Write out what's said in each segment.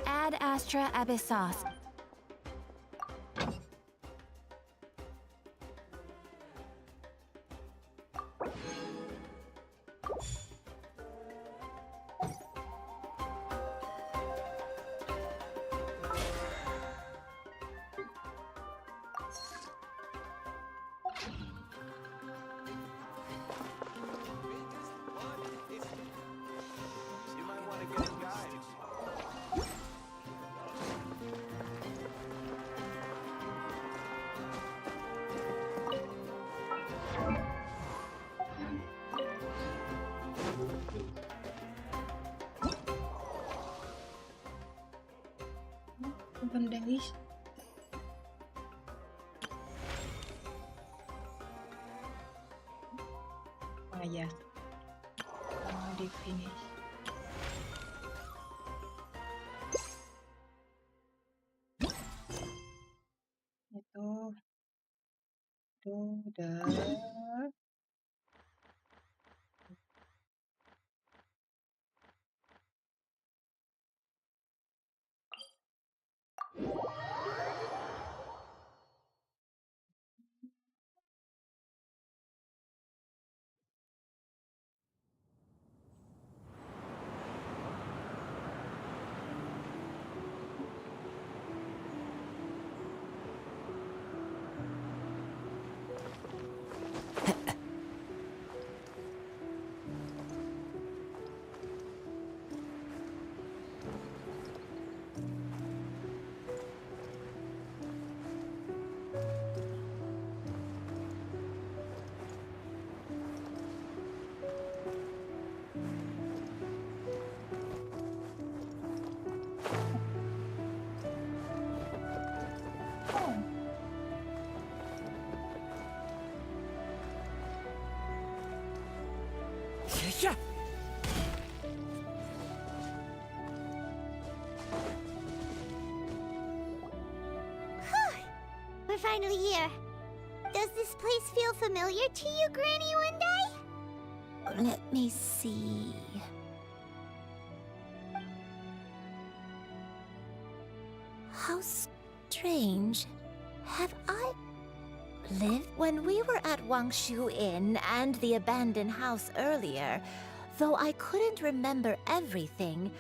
Ad astra abyssos. Benda guys. Oh ya, mau di finish. Itu udah. Yeah. We're finally here. Does this place feel familiar to you, Granny, one day? Let me see. How strange. Have I lived? When we were at Wangshu Inn and the abandoned house earlier, though I couldn't remember everything,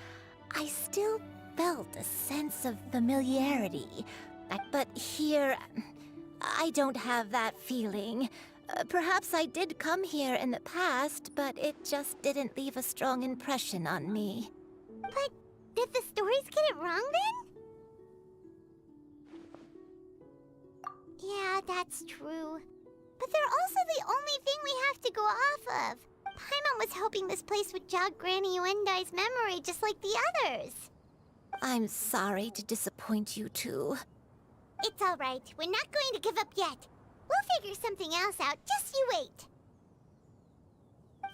I still felt a sense of familiarity. But here, I don't have that feeling. Perhaps I did come here in the past, but it just didn't leave a strong impression on me. But did the stories get it wrong then? Yeah, that's true. But they're also the only thing we have to go off of. Paimon was hoping this place would jog Granny Uendai's memory just like the others. I'm sorry to disappoint you too. It's all right. We're not going to give up yet. We'll figure something else out. Just you wait.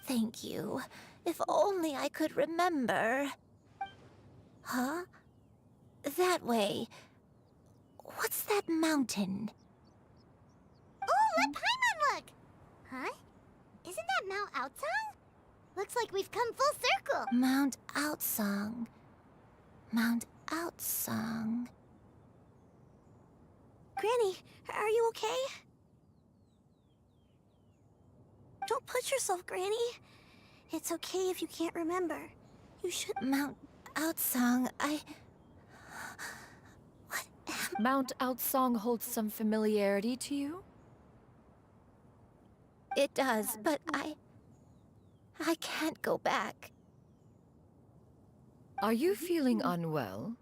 Thank you. If only I could remember. Huh? That way. What's that mountain? Oh, let Paimon look! Huh? Isn't that Mount Aotsang? Looks like we've come full circle. Mount Aotsang. Mount Aotsang. Granny, are you okay? Don't push yourself, Granny. It's okay if you can't remember. You should... Mount Aotsang, What am... Mount Aotsang holds some familiarity to you? It does, but I can't go back. Are you feeling unwell?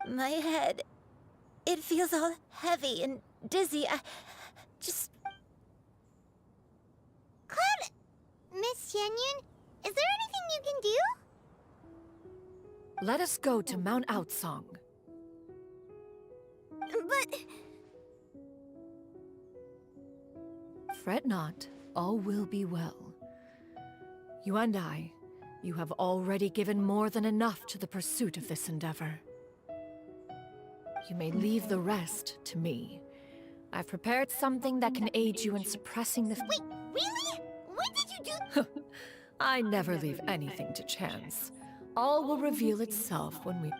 My head... It feels all heavy and dizzy. I just... Cloud... Miss Xianyun, is there anything you can do? Let us go to Mount Aotsang. But... Fret not, all will be well. You and I, you have already given more than enough to the pursuit of this endeavor. you may leave the rest to me. I've prepared something that can aid you in suppressing the... Wait, really? When did you do... I never leave anything to chance. All will reveal itself when we...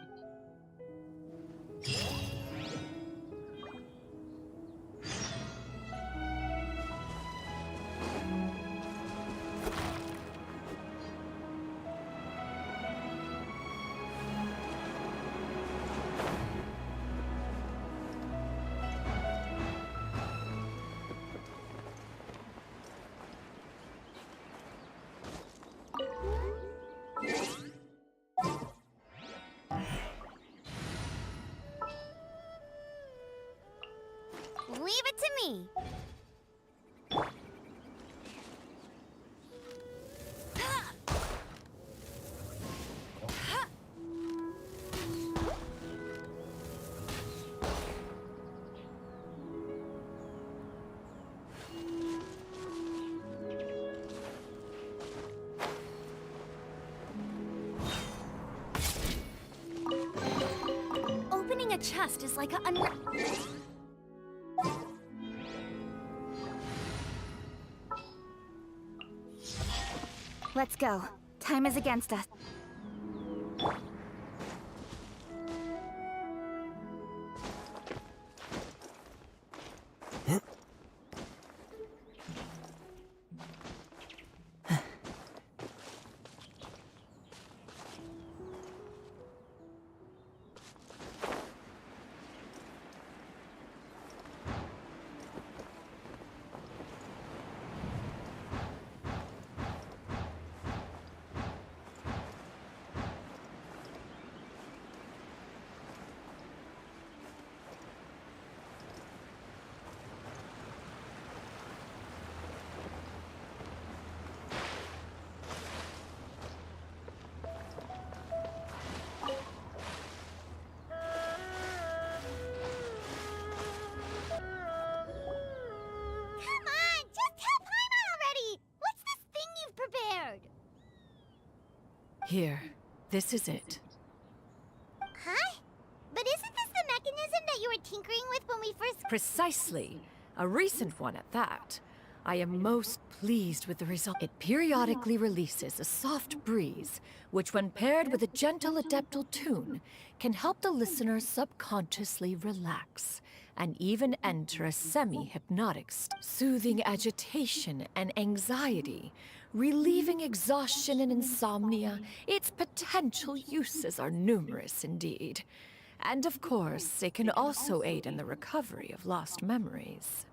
Leave it to me. Opening a chest is like a Let's go. Time is against us. Here, this is it. Huh? But isn't this the mechanism that you were tinkering with when we first... Precisely. A recent one at that. I am most pleased with the result. It periodically releases a soft breeze, which when paired with a gentle adeptal tune, can help the listener subconsciously relax, and even enter a semi-hypnotic state, soothing agitation and anxiety, relieving exhaustion and insomnia. Its potential uses are numerous indeed. And of course, it can also aid in the recovery of lost memories.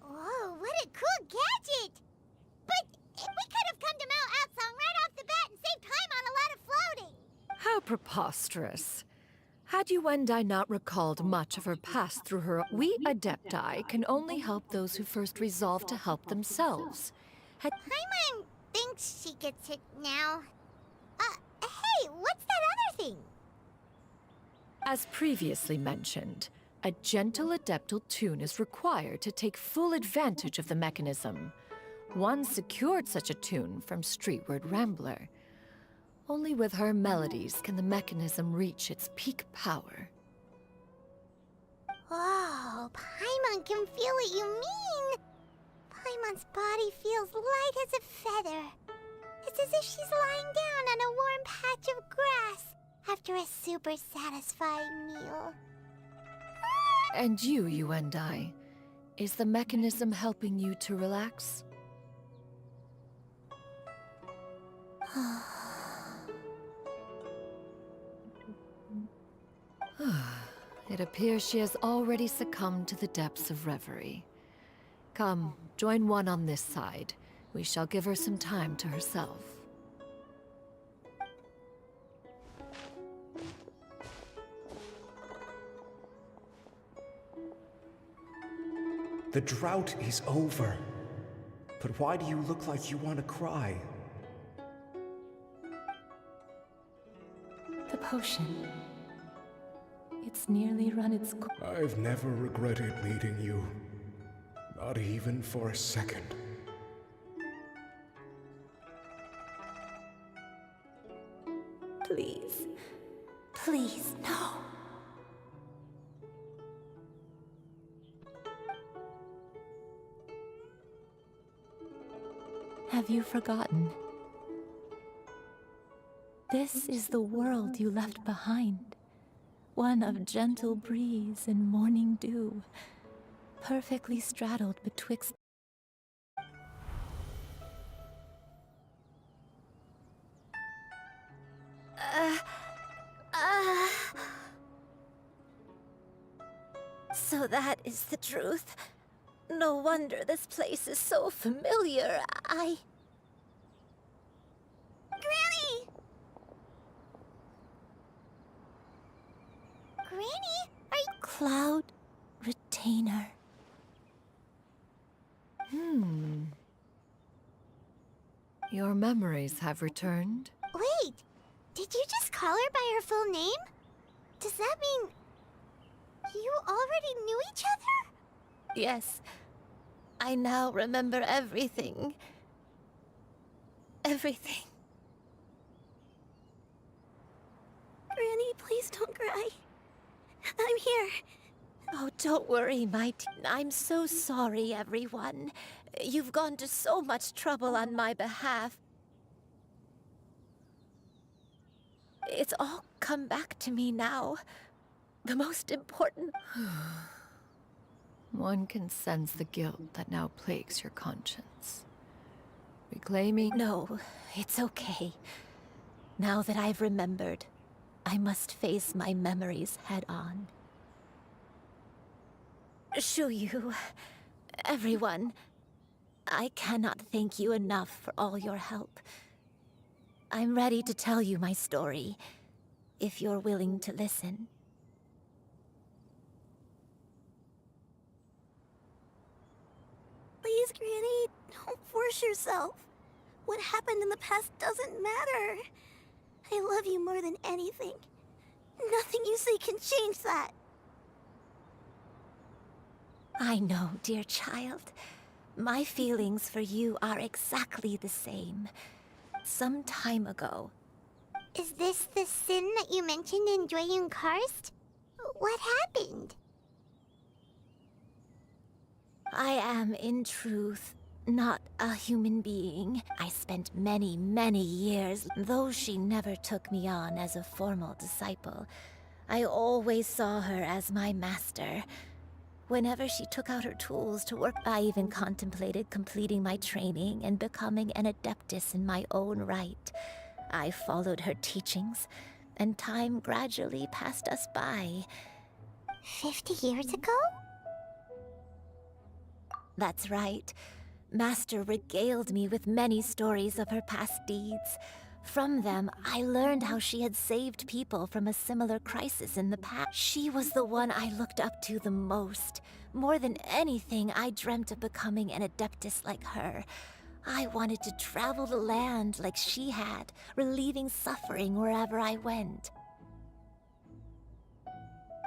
Whoa, what a cool gadget! But we could have come to Mount Outsong right off the bat and saved time on a lot of floating! How preposterous. Had Yuendai not recalled much of her past through her... We Adepti can only help those who first resolve to help themselves. Paimon thinks she gets it now. Hey, what's that other thing? As previously mentioned, a gentle adeptal tune is required to take full advantage of the mechanism. One secured such a tune from Streetward Rambler. Only with her melodies can the mechanism reach its peak power. Whoa, Paimon can feel what you mean! Paimon's body feels light as a feather. It's as if she's lying down on a warm patch of grass after a super satisfying meal. And you, Yuendai, is the mechanism helping you to relax? It appears she has already succumbed to the depths of reverie. Come, join one on this side. We shall give her some time to herself. The drought is over. But why do you look like you want to cry? The potion. It's nearly run its course. I've never regretted meeting you. Not even for a second. Please. Please, no. Have you forgotten? This is the world you left behind. One of gentle breeze and morning dew, perfectly straddled betwixt. So that is the truth. No wonder this place is so familiar. Granny! Granny, are you... Cloud Retainer. Your memories have returned? Wait, did you just call her by her full name? Does that mean you already knew each other? Yes, I now remember everything. Everything. Granny, please don't cry. I'm here. Oh, don't worry, I'm so sorry, everyone. You've gone to so much trouble on my behalf. It's all come back to me now. The most important... One can sense the guilt that now plagues your conscience. Reclaiming... No, it's okay. Now that I've remembered, I must face my memories head on. Shuyu, everyone, I cannot thank you enough for all your help. I'm ready to tell you my story, if you're willing to listen. Please, Granny, don't force yourself. What happened in the past doesn't matter. I love you more than anything. Nothing you say can change that. I know, dear child. My feelings for you are exactly the same. Some time ago, Is this the sin that you mentioned in Dwayun Karst? What happened? I am, in truth, not a human being. I spent many, many years, though she never took me on as a formal disciple. I always saw her as my master. Whenever she took out her tools to work, I even contemplated completing my training and becoming an adeptus in my own right. I followed her teachings, and time gradually passed us by. 50 years ago? That's right. Master regaled me with many stories of her past deeds. From them, I learned how she had saved people from a similar crisis in the past. She was the one I looked up to the most. More than anything, I dreamt of becoming an adeptus like her. I wanted to travel the land like she had, relieving suffering wherever I went.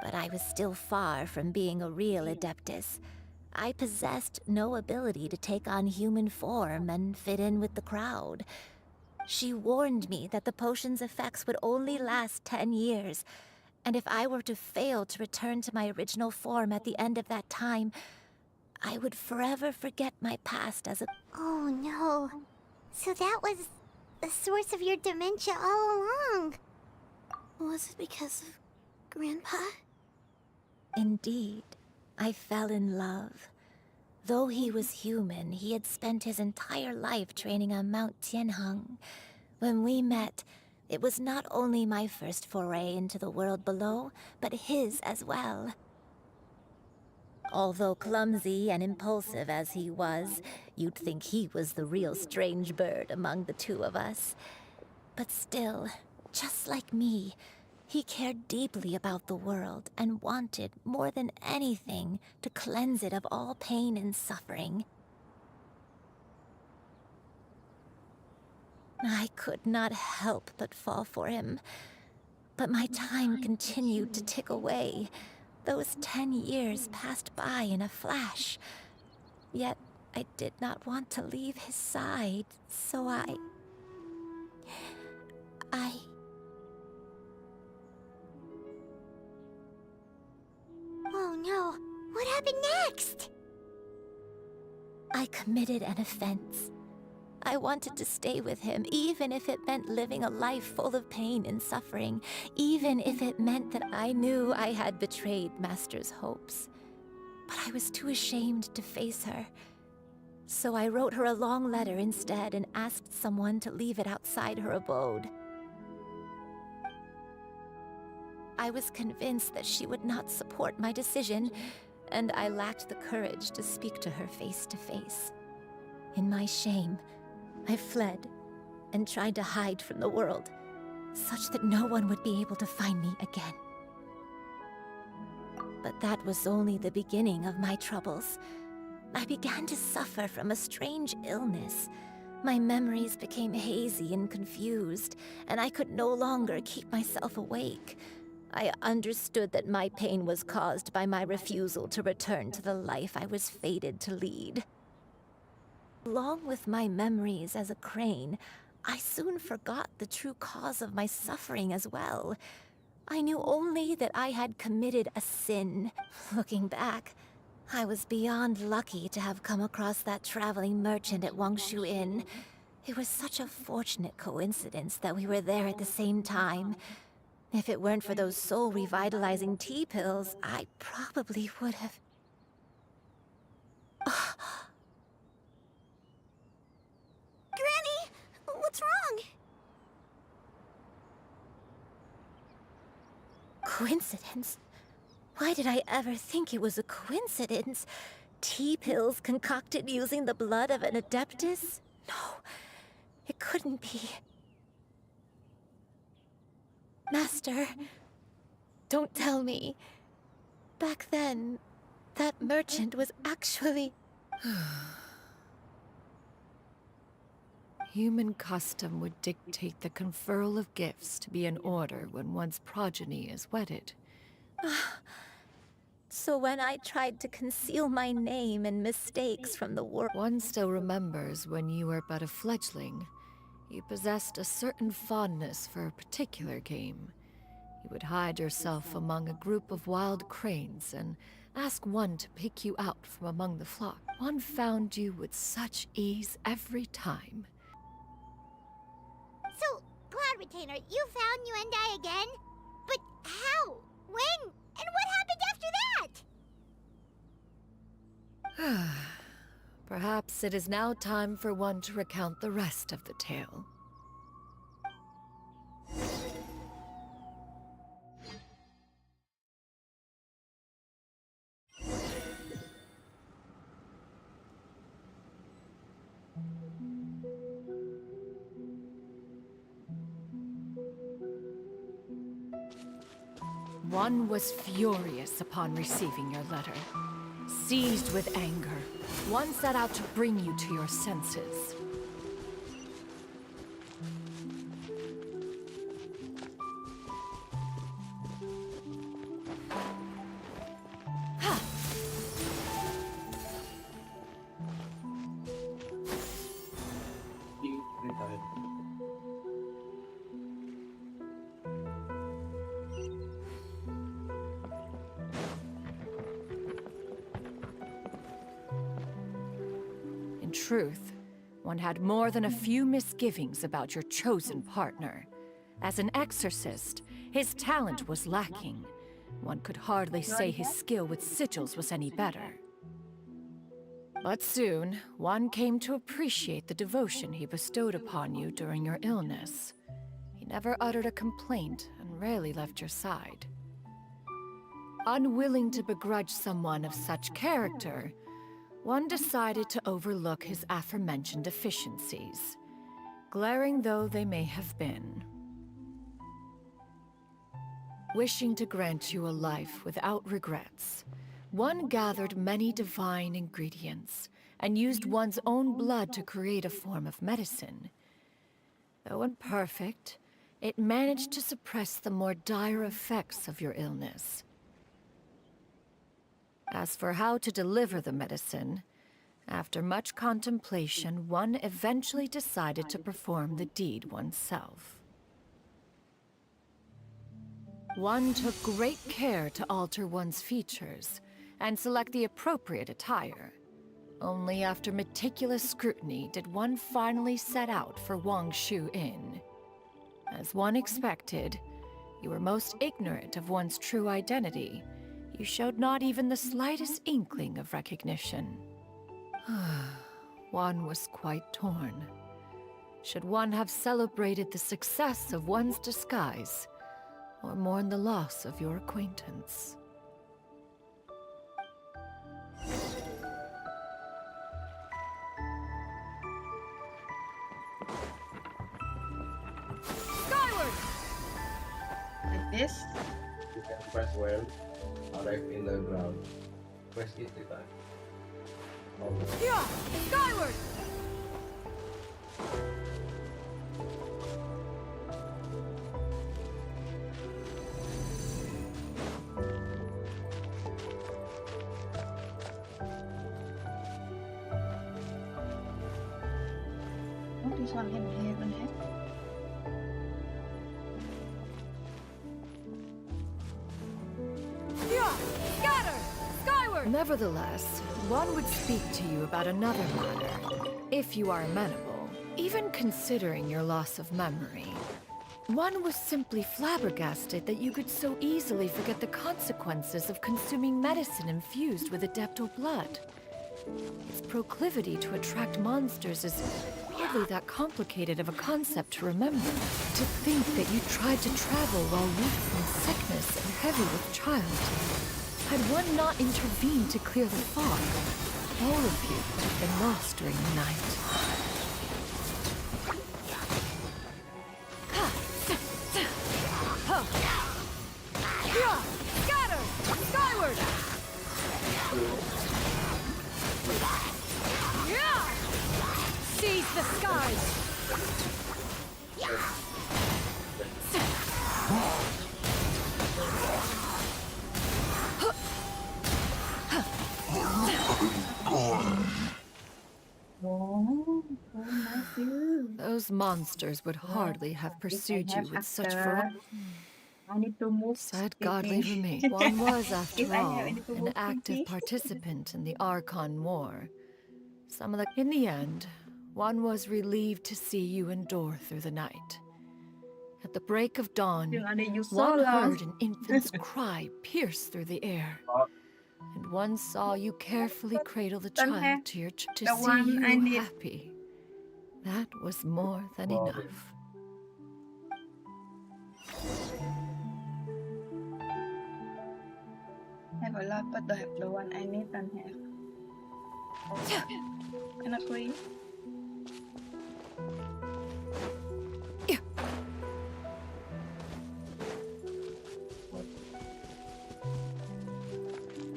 But I was still far from being a real adeptus. I possessed no ability to take on human form and fit in with the crowd. She warned me that the potion's effects would only last 10 years, and if I were to fail to return to my original form at the end of that time, I would forever forget my past as a... Oh no. So that was the source of your dementia all along. Was it because of Grandpa? Indeed, I fell in love. Though he was human, he had spent his entire life training on Mount Tianheng. When we met, it was not only my first foray into the world below, but his as well. Although clumsy and impulsive as he was, you'd think he was the real strange bird among the two of us. But still, just like me, he cared deeply about the world and wanted, more than anything, to cleanse it of all pain and suffering. I could not help but fall for him. But my time continued to tick away. Those 10 years passed by in a flash. Yet I did not want to leave his side, so I... Oh no. What happened next? I committed an offense. I wanted to stay with him, even if it meant living a life full of pain and suffering, even if it meant that I knew I had betrayed Master's hopes. But I was too ashamed to face her. So I wrote her a long letter instead and asked someone to leave it outside her abode. I was convinced that she would not support my decision, and I lacked the courage to speak to her face to face. In my shame, I fled and tried to hide from the world, such that no one would be able to find me again. But that was only the beginning of my troubles. I began to suffer from a strange illness. My memories became hazy and confused, and I could no longer keep myself awake. I understood that my pain was caused by my refusal to return to the life I was fated to lead. Along with my memories as a crane, I soon forgot the true cause of my suffering as well. I knew only that I had committed a sin. Looking back, I was beyond lucky to have come across that traveling merchant at Wangshu Inn. It was such a fortunate coincidence that we were there at the same time. If it weren't for those soul-revitalizing tea pills, I probably would have... Granny, what's wrong? Coincidence? Why did I ever think it was a coincidence? Tea pills concocted using the blood of an adeptus? No, it couldn't be. Master, don't tell me. Back then, that merchant was actually... Human custom would dictate the conferral of gifts to be in order when one's progeny is wedded. So when I tried to conceal my name and mistakes from the world... One still remembers when you were but a fledgling. You possessed a certain fondness for a particular game. You would hide yourself among a group of wild cranes and ask one to pick you out from among the flock. One found you with such ease every time. So, Cloud Retainer, you found Yuendai again? But how? When? And what happened after that? Perhaps it is now time for one to recount the rest of the tale. One was furious upon receiving your letter. Seized with anger, one set out to bring you to your senses. In truth, one had more than a few misgivings about your chosen partner. As an exorcist, his talent was lacking. One could hardly say his skill with sigils was any better. But soon, one came to appreciate the devotion he bestowed upon you during your illness. He never uttered a complaint and rarely left your side. Unwilling to begrudge someone of such character, one decided to overlook his aforementioned deficiencies, glaring though they may have been. Wishing to grant you a life without regrets, one gathered many divine ingredients and used one's own blood to create a form of medicine. Though imperfect, it managed to suppress the more dire effects of your illness. As for how to deliver the medicine, after much contemplation, one eventually decided to perform the deed oneself. One took great care to alter one's features and select the appropriate attire. Only after meticulous scrutiny did one finally set out for Wangshu Inn. As one expected, you were most ignorant of one's true identity. You showed not even the slightest inkling of recognition. One was quite torn. Should one have celebrated the success of one's disguise, or mourn the loss of your acquaintance? Skyward! Like this. You can press well, arrive in the ground. Press it the time. Yeah! Skyward! Oh, this one in heaven, Yeah! Scatter! Skyward! Nevertheless, one would speak to you about another matter, if you are amenable. Even considering your loss of memory, one was simply flabbergasted that you could so easily forget the consequences of consuming medicine infused with adeptal blood. Its proclivity to attract monsters is hardly that complicated of a concept to remember. To think that you tried to travel while weak from sickness and heavy with child. Had one not intervened to clear the fog, all of you would have been lost during the night. Scatter! Skyward! Seize the skies! Oh, my dude. Those monsters would hardly have pursued you with such ferocity. I need to move. Said godly remain. One was, after If I all, have any to an move active quickly. participant in the Archon War. In the end, one was relieved to see you endure through the night. At the break of dawn, Yung ada you so one long. heard an infant's cry pierce through the air. And one saw you carefully cradle the Don't have child to your to the see one you I need. happy. That was more than enough. I have a lot, but don't have the one I need and have. Cannot wait.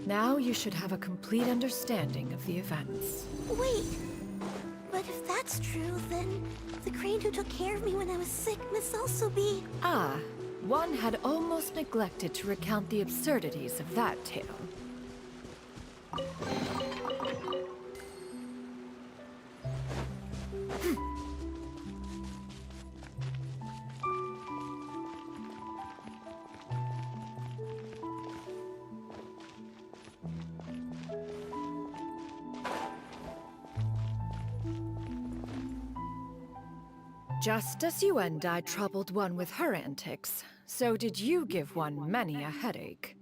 Now you should have a complete understanding of the events. Wait! But if that's true, then the crane who took care of me when I was sick must also be... Ah, one had almost neglected to recount the absurdities of that tale. Just as you and I troubled one with her antics, so did you give one many a headache.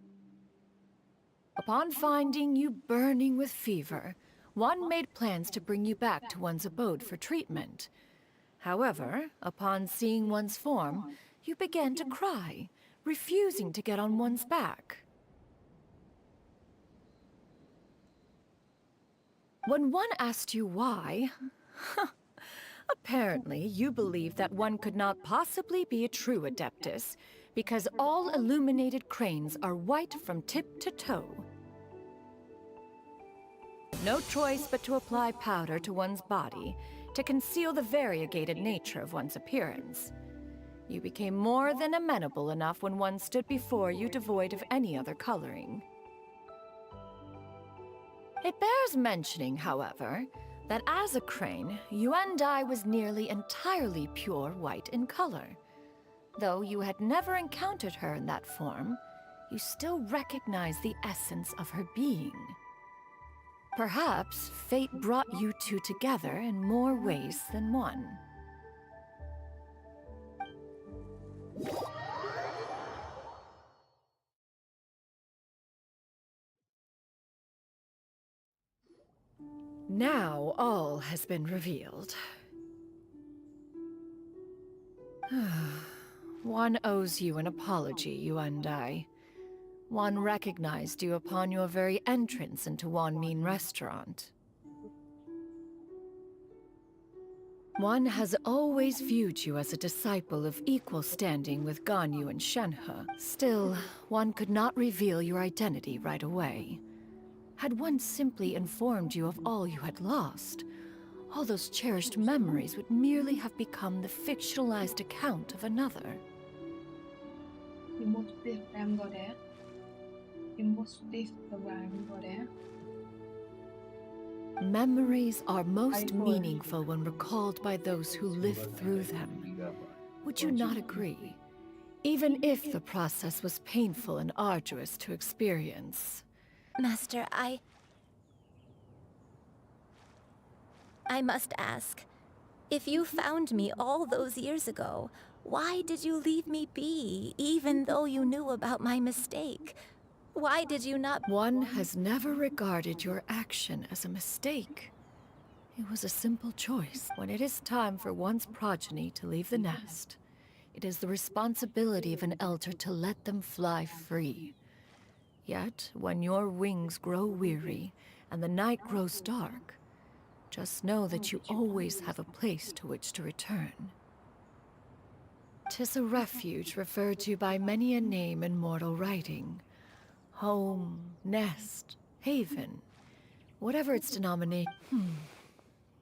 Upon finding you burning with fever, one made plans to bring you back to one's abode for treatment. However, upon seeing one's form, you began to cry, refusing to get on one's back. When one asked you why, apparently you believed that one could not possibly be a true Adeptus, because all illuminated cranes are white from tip to toe. No choice but to apply powder to one's body to conceal the variegated nature of one's appearance. You became more than amenable enough when one stood before you devoid of any other coloring. It bears mentioning, however, that as a crane, Yuendai was nearly entirely pure white in color. Though you had never encountered her in that form, you still recognized the essence of her being. Perhaps fate brought you two together in more ways than one. Now all has been revealed. One owes you an apology, Yuandai. One recognized you upon your very entrance into Wanmin restaurant. One has always viewed you as a disciple of equal standing with Ganyu and Shenhe. Still, one could not reveal your identity right away. Had one simply informed you of all you had lost, all those cherished memories would merely have become the fictionalized account of another. Memories are most meaningful when recalled by those who lived through them. Would you not agree? Even if the process was painful and arduous to experience. Master, I must ask, if you found me all those years ago, why did you leave me be, even though you knew about my mistake? Why did you not— One has never regarded your action as a mistake. It was a simple choice. When it is time for one's progeny to leave the nest, it is the responsibility of an elder to let them fly free. Yet, when your wings grow weary and the night grows dark, just know that you always have a place to which to return. 'Tis a refuge referred to by many a name in mortal writing. Home, nest, haven, whatever its denomination.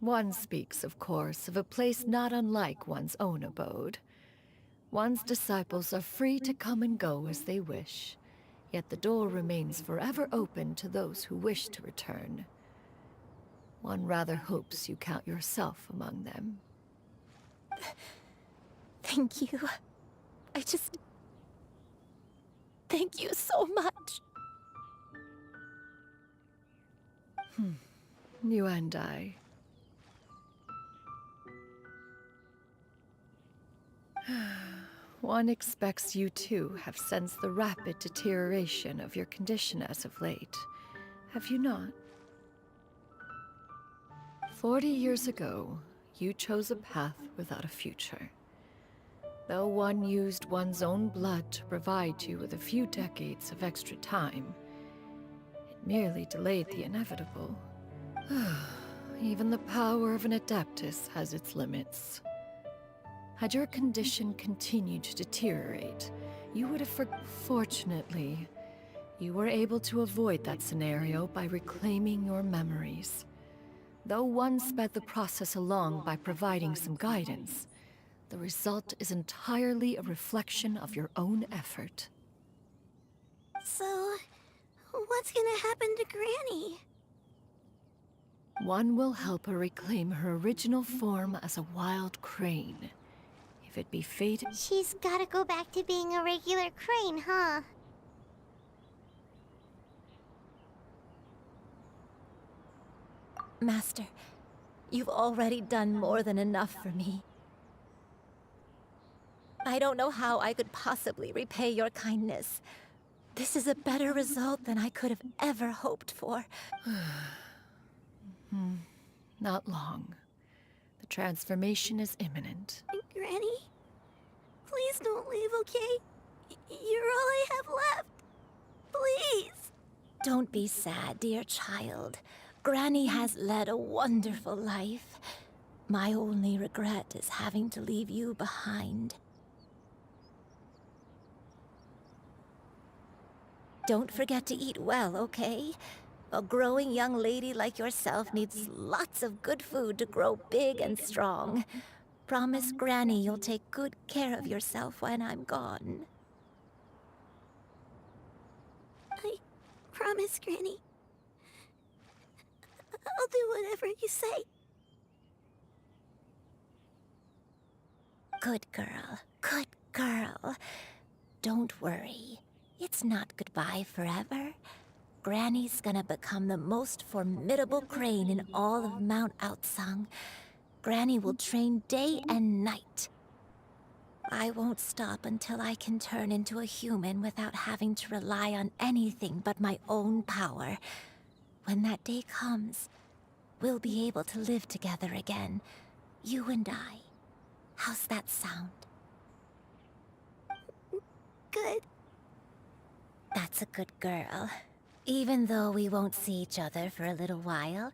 One speaks, of course, of a place not unlike one's own abode. One's disciples are free to come and go as they wish, yet the door remains forever open to those who wish to return. One rather hopes you count yourself among them. Thank you. Thank you so much. You and I. One expects you too have sensed the rapid deterioration of your condition as of late. Have you not? 40 years ago, you chose a path without a future. Though one used one's own blood to provide you with a few decades of extra time, it merely delayed the inevitable. Even the power of an Adeptus has its limits. Had your condition continued to deteriorate, you would have Fortunately, you were able to avoid that scenario by reclaiming your memories. Though one sped the process along by providing some guidance, the result is entirely a reflection of your own effort. So, what's gonna happen to Granny? One will help her reclaim her original form as a wild crane. If it be fated— She's gotta go back to being a regular crane, huh? Master, you've already done more than enough for me. I don't know how I could possibly repay your kindness. This is a better result than I could have ever hoped for. Not long. The transformation is imminent. Granny? Please don't leave, okay? You're all I have left. Please! Don't be sad, dear child. Granny has led a wonderful life. My only regret is having to leave you behind. Don't forget to eat well, okay? A growing young lady like yourself needs lots of good food to grow big and strong. Promise Granny you'll take good care of yourself when I'm gone. I promise, Granny. I'll do whatever you say. Good girl, good girl. Don't worry. It's not goodbye forever. Granny's gonna become the most formidable crane in all of Mount Outsung. Granny will train day and night. I won't stop until I can turn into a human without having to rely on anything but my own power. When that day comes, we'll be able to live together again, you and I. How's that sound? Good. That's a good girl. Even though we won't see each other for a little while,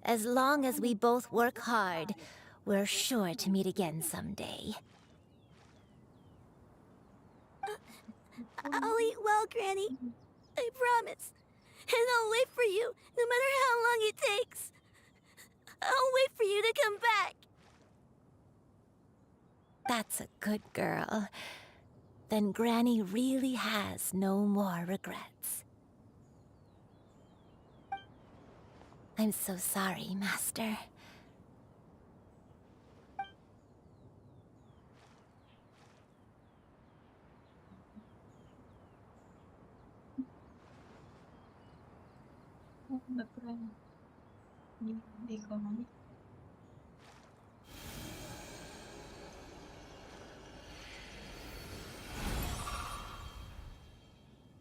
as long as we both work hard, we're sure to meet again someday. I'll eat well, Granny. I promise. And I'll wait for you, no matter how long it takes. I'll wait for you to come back. That's a good girl. Then Granny really has no more regrets. I'm so sorry, Master. The friend. Đi con.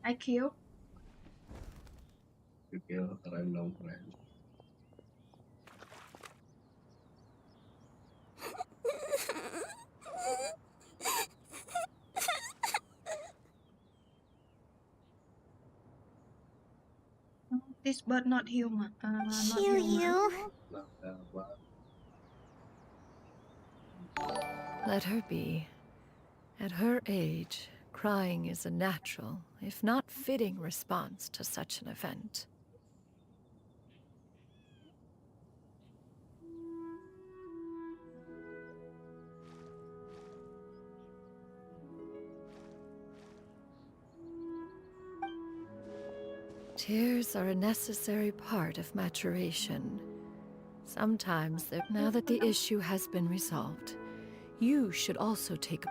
I kill. You kill a random friend. This bird not human. Not Chew human. you. Not that bad. Let her be. At her age, crying is a natural, if not fitting, response to such an event. Tears are a necessary part of maturation. Sometimes, now that the issue has been resolved, you should also take a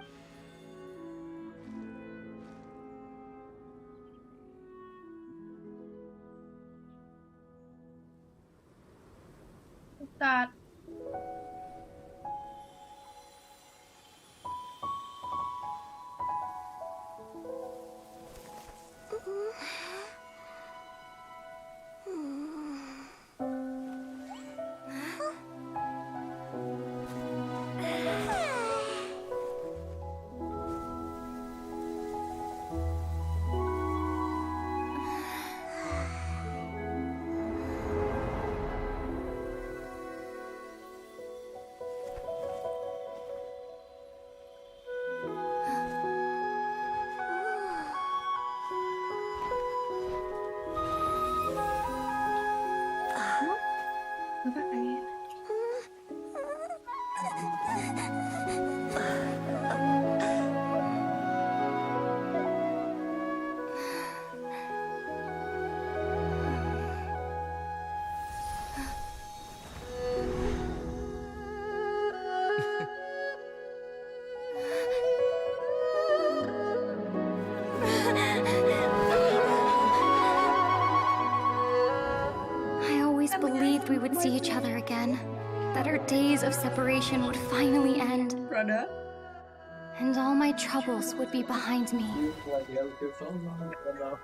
That. Các bạn ấy. I always believed we would see each other again, that our days of separation would finally end, Brother. and all my troubles would be behind me. Why do you have to so long? I don't know.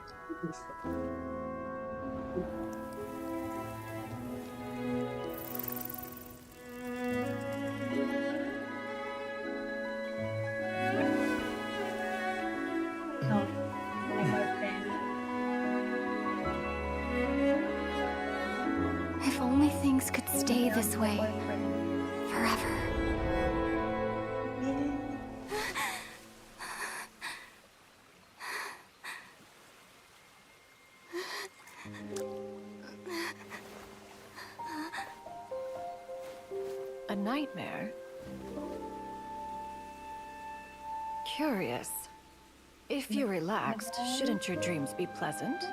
No. My friend. If only things could stay this way forever. A nightmare? Curious. If you're relaxed, shouldn't your dreams be pleasant?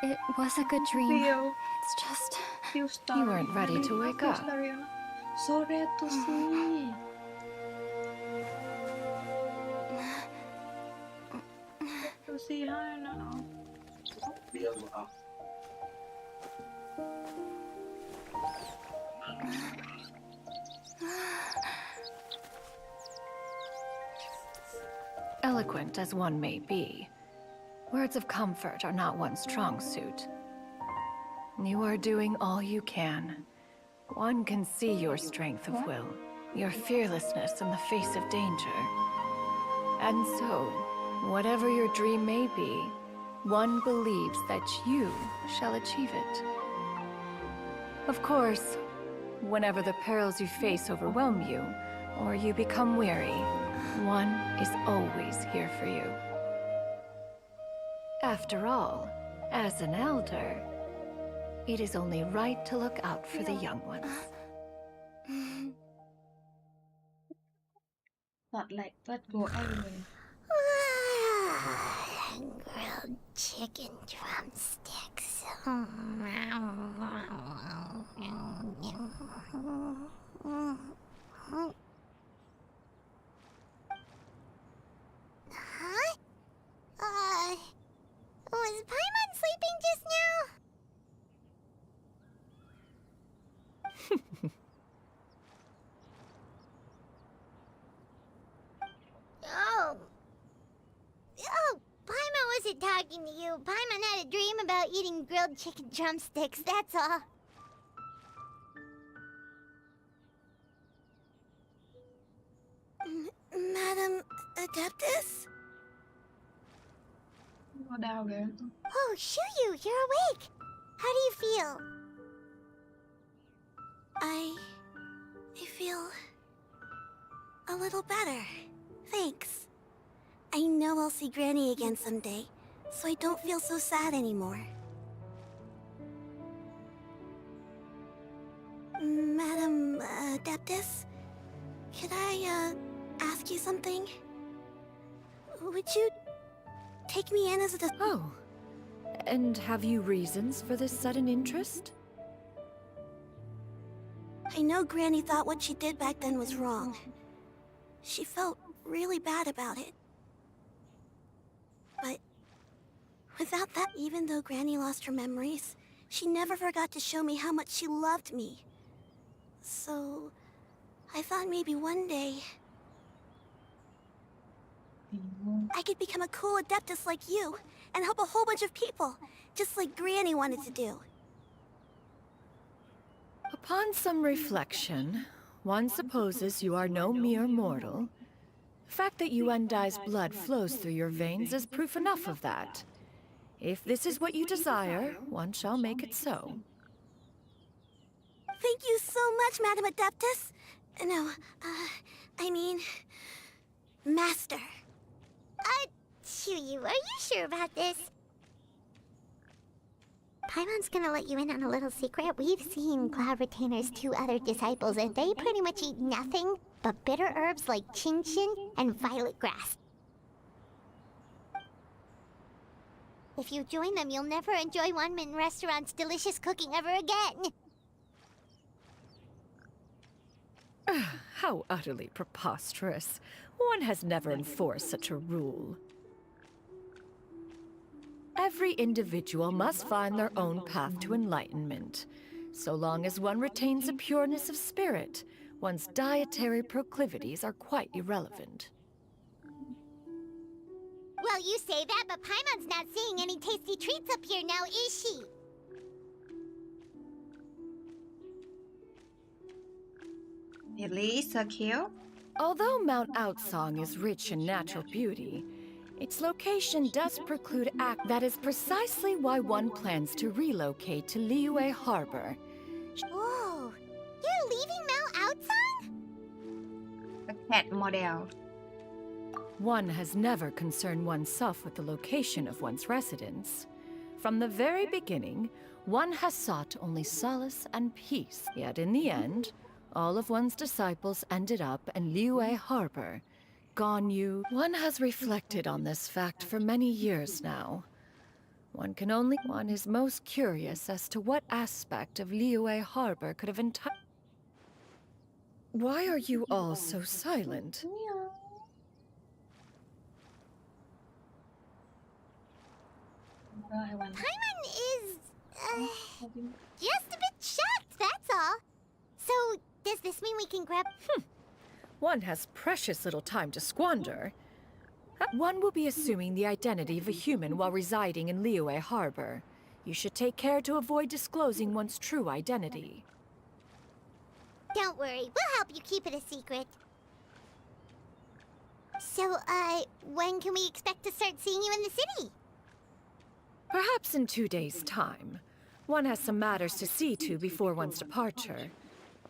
It was a good dream. Feel. It's just... Feel story. You weren't ready to wake Feel up. story. So rare to see. To see her now. Eloquent as one may be, words of comfort are not one's strong suit. You are doing all you can. One can see your strength of will, your fearlessness in the face of danger. And so, whatever your dream may be, one believes that you shall achieve it. Of course, whenever the perils you face overwhelm you, or you become weary, one is always here for you. After all, as an elder, it is only right to look out for the young ones. Not like that go everywhere. Grilled chicken drumsticks. Huh? Was Paimon sleeping just now? Oh, Paimon wasn't talking to you. Paimon had a dream about eating grilled chicken drumsticks, that's all. Madam Adeptus? Go down there. Oh, Shuyu, you're awake. How do you feel? I feel a little better. Thanks. I know I'll see Granny again someday, so I don't feel so sad anymore. Madam Adeptus, could I ask you something? Would you take me in as a... Oh, and have you reasons for this sudden interest? I know Granny thought what she did back then was wrong. She felt really bad about it. But without that, even though Granny lost her memories, she never forgot to show me how much she loved me. So I thought maybe one day I could become a cool Adeptus like you and help a whole bunch of people, just like Granny wanted to do. Upon some reflection, one supposes you are no mere mortal. The fact that Yuendai's blood flows through your veins is proof enough of that. If this is what you desire, one shall make it so. Thank you so much, Madam Adeptus. No, I mean... Master. Shuyu, are you sure about this? Paimon's gonna let you in on a little secret. We've seen Cloud Retainer's 2 other disciples, and they pretty much eat nothing but bitter herbs like chinchin and violet grass. If you join them, you'll never enjoy One-Min Restaurant's delicious cooking ever again. How utterly preposterous. One has never enforced such a rule. Every individual must find their own path to enlightenment. So long as one retains a pureness of spirit, one's dietary proclivities are quite irrelevant. Well, you say that, but Paimon's not seeing any tasty treats up here now, is she? Really? So cute? Although Mount Outsong is rich in natural beauty, its location does preclude act. That is precisely why one plans to relocate to Liyue Harbor. Whoa! You're leaving Mount Outsong? A cat model. One has never concerned oneself with the location of one's residence. From the very beginning, one has sought only solace and peace. Yet in the end, all of one's disciples ended up in Liyue Harbor. Ganyu. One has reflected on this fact for many years now. One is most curious as to what aspect of Liyue Harbor could have Why are you all so silent? I want Paimon is, just a bit shocked, that's all. So, does this mean we can grab... One has precious little time to squander. One will be assuming the identity of a human while residing in Liyue Harbor. You should take care to avoid disclosing one's true identity. Don't worry, we'll help you keep it a secret. So, when can we expect to start seeing you in the city? Perhaps in 2 days' time. One has some matters to see to before one's departure.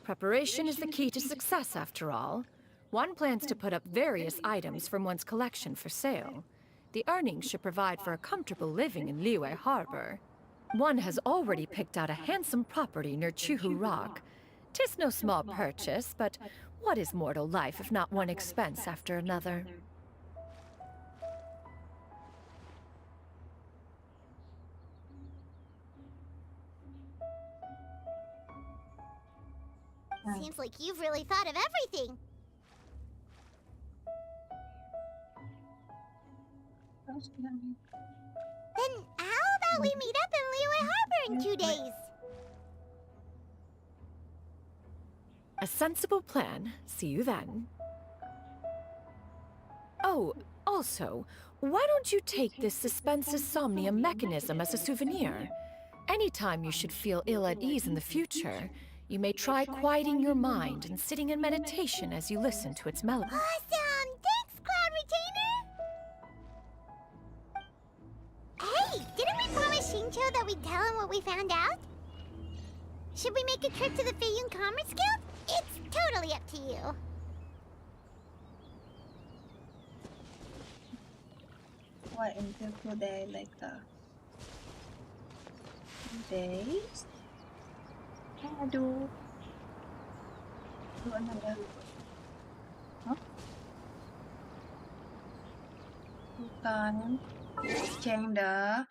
Preparation is the key to success, after all. One plans to put up various items from one's collection for sale. The earnings should provide for a comfortable living in Liyue Harbor. One has already picked out a handsome property near Chuhu Rock. 'Tis no small purchase, but what is mortal life if not one expense after another? Seems like you've really thought of everything. Then how about we meet up in Liyue Harbor in 2 days? A sensible plan. See you then. Oh, also, why don't you take this suspensus somnium mechanism as a souvenir? Anytime you should feel ill at ease in the future, you may try quieting your mind and sitting in meditation as you listen to its melody. Awesome! Thanks, Cloud Retainer! Hey, didn't we promise Shincho that we'd tell him what we found out? Should we make a trip to the Feiyun Commerce Guild? It's totally up to you. Why until 2 days later? 2 days? Do another. Huh? Bukan. Change the.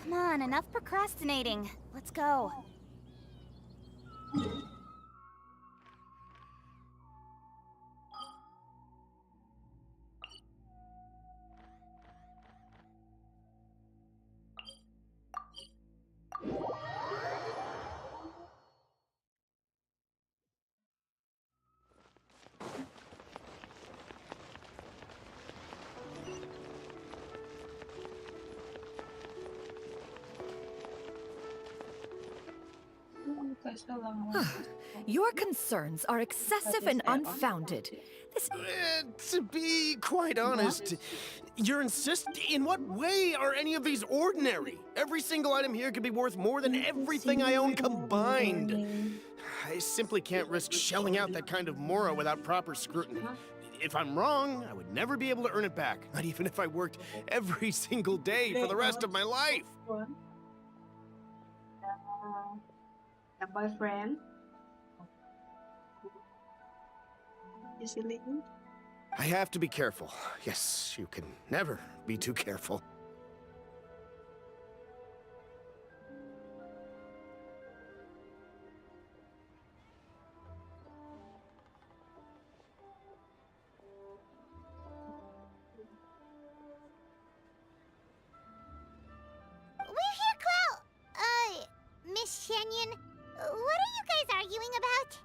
Come on, enough procrastinating. Let's go. Your concerns are excessive and unfounded. This... To be quite honest, in what way are any of these ordinary? Every single item here could be worth more than everything I own combined. I simply can't risk shelling out that kind of mora without proper scrutiny. If I'm wrong, I would never be able to earn it back, not even if I worked every single day for the rest of my life. A boyfriend. Easily. I have to be careful. Yes, you can never be too careful. We're here, Cloud. Miss Shenyan, what are you guys arguing about?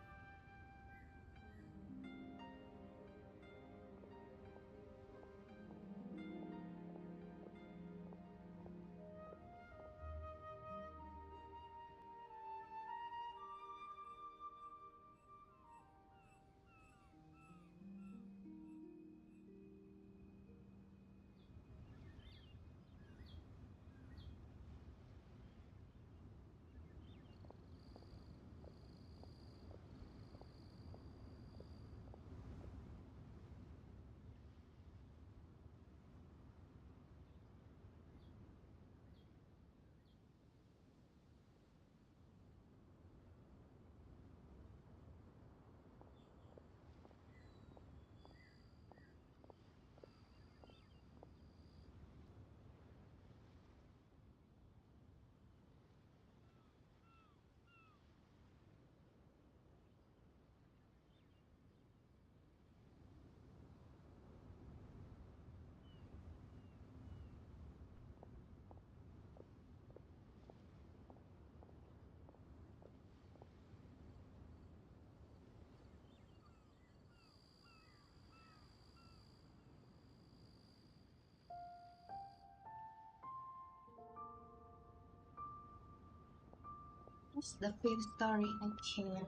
It's the fifth story. Okay.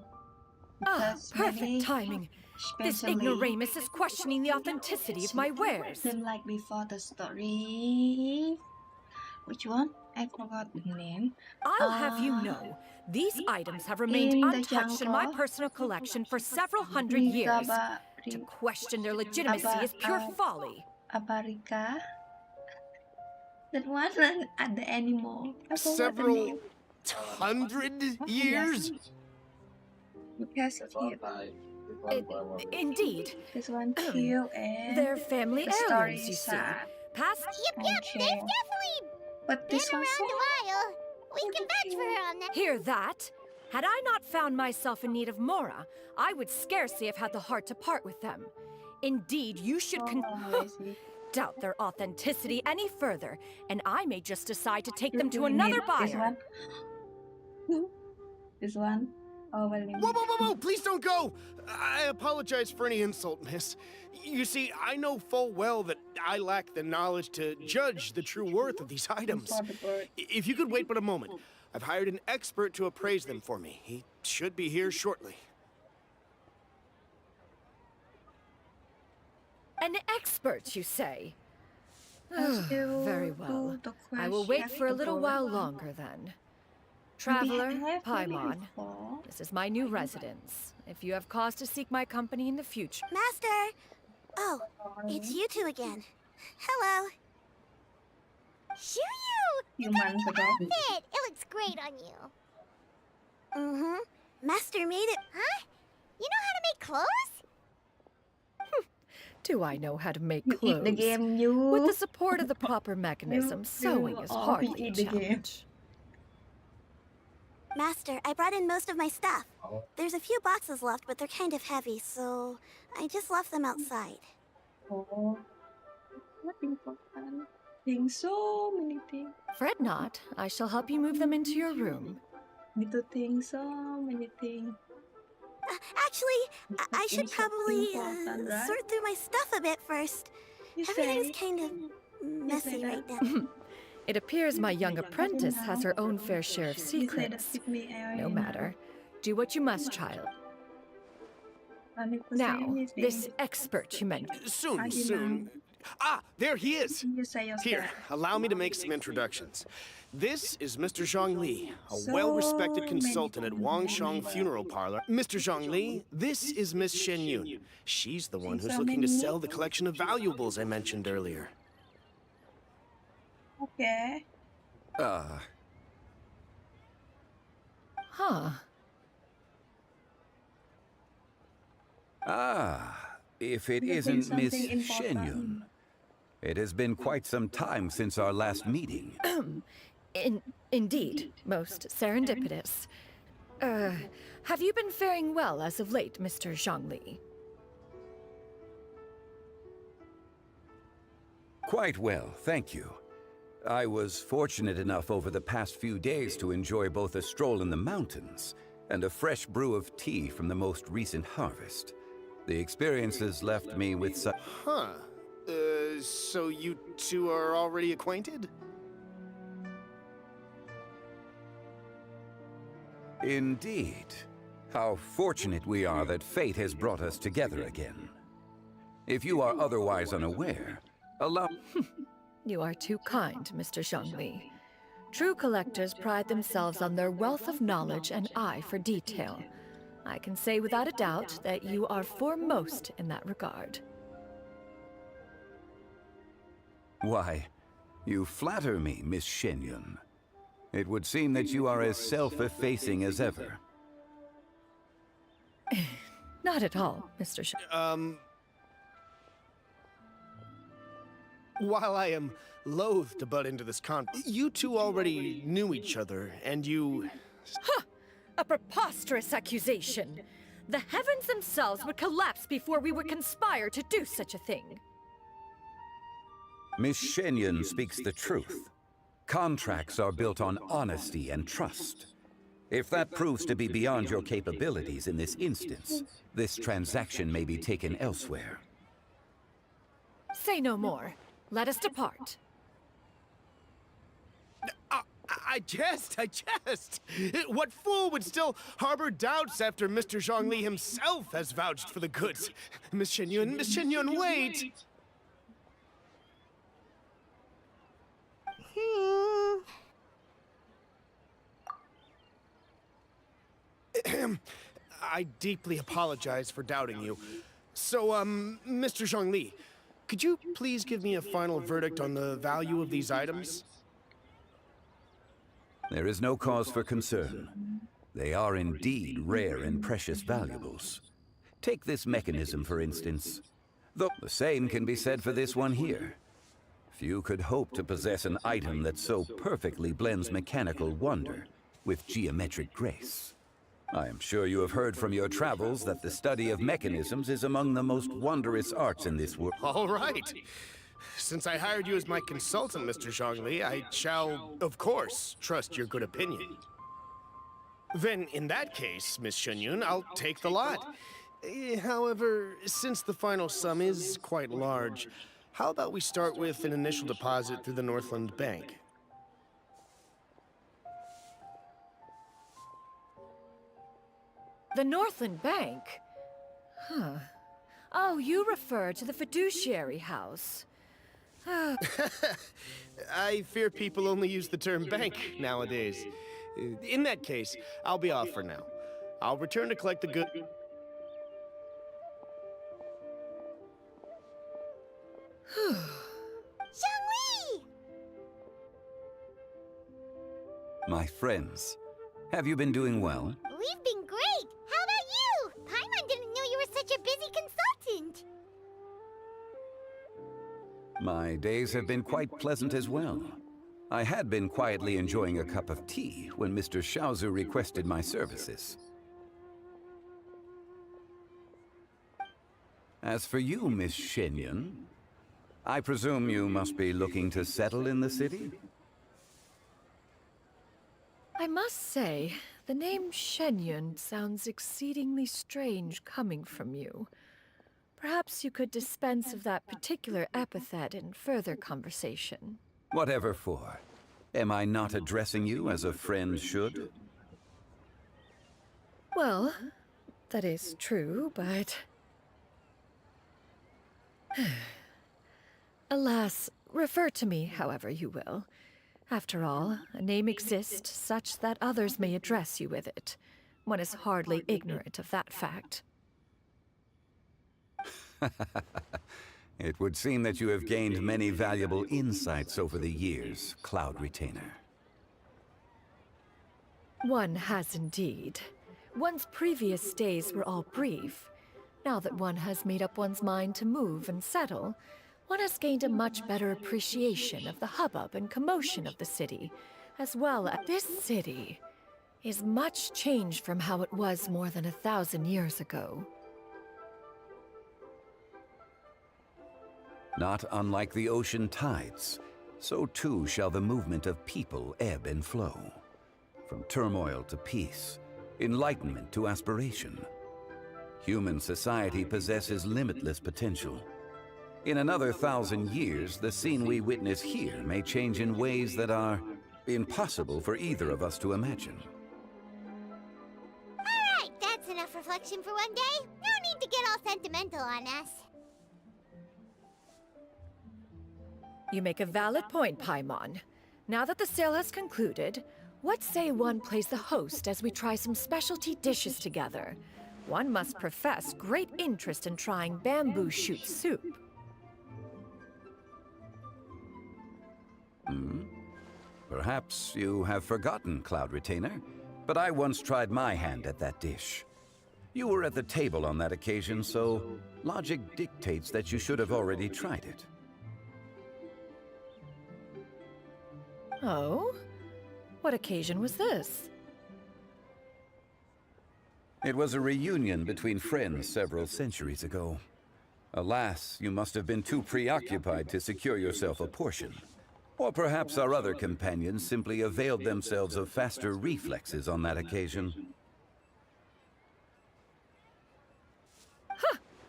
Ah, Because perfect maybe timing. This especially ignoramus is questioning the authenticity of my wares. Then like before the story, which one? I forgot the name. I'll have you know, these items have remained in the untouched in my jungle, personal collection for several hundred years. To question their legitimacy is pure folly. Abarika. That one at the animal. I forgot the Several name. hundred years? Because That's one it, time. Indeed. this one kill and They're family the story heirlooms, you is see. sad. Past Yep, they've definitely But been this around one a while. We can vouch for her on that. Hear that? Had I not found myself in need of Mora, I would scarcely have had the heart to part with them. Indeed, you should I see. doubt their authenticity any further, and I may just decide to take them to You another need this buyer. one. This one. Oh, well, Whoa, whoa, whoa, whoa! Please don't go! I apologize for any insult, miss. You see, I know full well that I lack the knowledge to judge the true worth of these items. For the bird. If you could wait but a moment, I've hired an expert to appraise them for me. He should be here shortly. An expert, you say? Let's do Very well. the I will wait question for a little before. while longer then. I Traveler, have really Paimon, before. this is my new residence. If you have cause to seek my company in the future... Master! Oh, it's you two again. Hello. Shoo-you! Few months ago. Outfit! It looks great on you. Mm-hmm. Master made it. Huh? You know how to make clothes? Do I know how to make You clothes? eat the game, you. With the support of the proper mechanism, sewing is oh, hardly you a eat the game. challenge. Master, I brought in most of my stuff. Oh. There's a few boxes left, but they're kind of heavy, so I just left them outside. Oh. What important? Things, so many things. Fret not, I shall help you move them into your room. Need to think so many things. Actually, I should Things are probably important, right? sort through my stuff a bit first. You Everything's say. kind of messy that. right now. It appears my young apprentice has her own fair share of You say that secrets. pick me No area. matter. Do what you must, child. 100% Now, anything. this expert you mentioned. Soon, soon. Ah, there he is! You say yourself. Here, allow me to make some introductions. This is Mr. Zhang Li, a So well-respected many consultant at Wangshang people. Funeral Parlor. Mr. Zhang Li, this is Miss Shen Yun. She's the one who's So looking to many. sell the collection of valuables I mentioned earlier. Okay. Huh. If it You think isn't Miss something important. Shenyun. It has been quite some time since our last meeting. Indeed, most serendipitous. Have you been faring well as of late, Mr. Zhangli? Quite well, thank you. I was fortunate enough over the past few days to enjoy both a stroll in the mountains and a fresh brew of tea from the most recent harvest. The experiences left me with such... Huh. So you two are already acquainted? Indeed. How fortunate we are that fate has brought us together again. If you are otherwise unaware, allow... You are too kind, Mr. Zhangli. True collectors pride themselves on their wealth of knowledge and eye for detail. I can say without a doubt that you are foremost in that regard. Why, you flatter me, Miss Shenyun. It would seem that you are as self-effacing as ever. Not at all, Mr. While I am loath to butt into this you two already knew each other, and you... A preposterous accusation! The heavens themselves would collapse before we would conspire to do such a thing. Miss Shenyun speaks the truth. Contracts are built on honesty and trust. If that proves to be beyond your capabilities in this instance, this transaction may be taken elsewhere. Say no more. Let us depart. I jest. What fool would still harbor doubts after Mr. Zhongli himself has vouched for the goods? Miss Chenyun, wait! I deeply apologize for doubting you. So, Mr. Zhongli, could you please give me a final verdict on the value of these items? There is no cause for concern. They are indeed rare and precious valuables. Take this mechanism, for instance. Though the same can be said for this one here. Few could hope to possess an item that so perfectly blends mechanical wonder with geometric grace. I am sure you have heard from your travels that the study of mechanisms is among the most wondrous arts in this world. All right. Since I hired you as my consultant, Mr. Zhongli, I shall, of course, trust your good opinion. Then, in that case, Miss Chenyun, I'll take the lot. However, since the final sum is quite large, how about we start with an initial deposit through the Northland Bank? The Northland Bank? Huh. Oh, you refer to the fiduciary house. I fear people only use the term bank nowadays. In that case, I'll be off for now. I'll return to collect the good... Zhongli! My friends, have you been doing well? We've been great! How about you? Paimon didn't know you were such a busy consultant! My days have been quite pleasant as well. I had been quietly enjoying a cup of tea when Mr. Xiaozu requested my services. As for you, Miss Chenyun, I presume you must be looking to settle in the city? I must say, the name Chenyun sounds exceedingly strange coming from you. Perhaps you could dispense of that particular epithet in further conversation. Whatever for. Am I not addressing you as a friend should? Well, that is true, but... Alas, refer to me however you will. After all, a name exists such that others may address you with it. One is hardly ignorant of that fact. It would seem that you have gained many valuable insights over the years, Cloud Retainer. One has indeed. One's previous days were all brief. Now that one has made up one's mind to move and settle, one has gained a much better appreciation of the hubbub and commotion of the city, as well as this city is much changed from how it was more than 1,000 years ago. Not unlike the ocean tides, so too shall the movement of people ebb and flow. From turmoil to peace, enlightenment to aspiration. Human society possesses limitless potential. In another 1,000 years, the scene we witness here may change in ways that are impossible for either of us to imagine. Alright, that's enough reflection for one day. No need to get all sentimental on us. You make a valid point, Paimon. Now that the sale has concluded, what say one plays the host as we try some specialty dishes together? One must profess great interest in trying bamboo shoot soup. Perhaps you have forgotten, Cloud Retainer, but I once tried my hand at that dish. You were at the table on that occasion, so logic dictates that you should have already tried it. Oh? What occasion was this? It was a reunion between friends several centuries ago. Alas, you must have been too preoccupied to secure yourself a portion. Or perhaps our other companions simply availed themselves of faster reflexes on that occasion.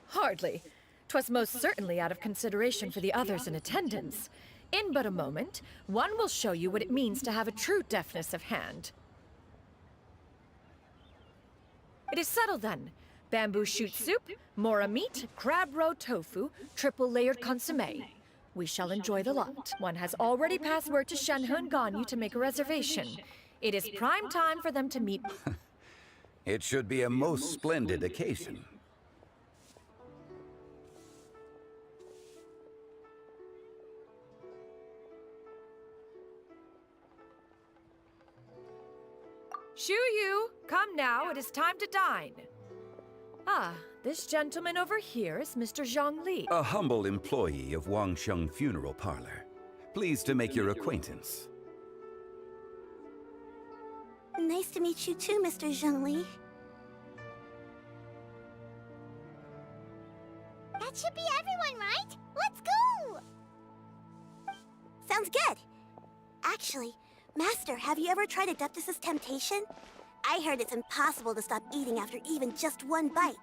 Hardly. 'Twas most certainly out of consideration for the others in attendance. In but a moment, one will show you what it means to have a true deftness of hand. It is settled then. Bamboo shoot soup, mora meat, crab roe tofu, triple layered consommé. We shall enjoy the lot. One has already passed word to Shenhe and Ganyu to make a reservation. It is prime time for them to meet. It should be a most splendid occasion. Shuyu, come now, it is time to dine. Ah, this gentleman over here is Mr. Zhang Li. A humble employee of Wangsheng Funeral Parlor. Pleased to make your acquaintance. Nice to meet you too, Mr. Zhengli. That should be everyone, right? Let's go! Sounds good. Actually, Master, have you ever tried Adeptus' temptation? I heard it's impossible to stop eating after even just one bite.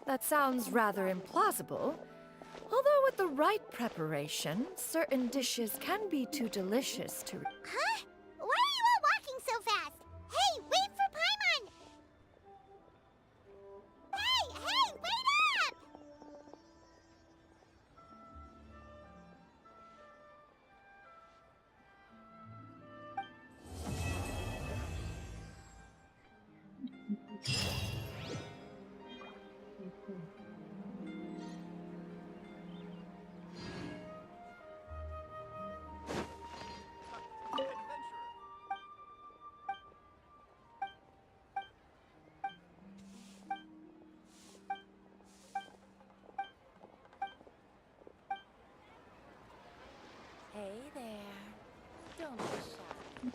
That sounds rather implausible. Although with the right preparation, certain dishes can be too delicious to... Huh? Why are you all walking so fast? Hey, wait for Paimon! Hey, wait up! Hey there. Don't be shy.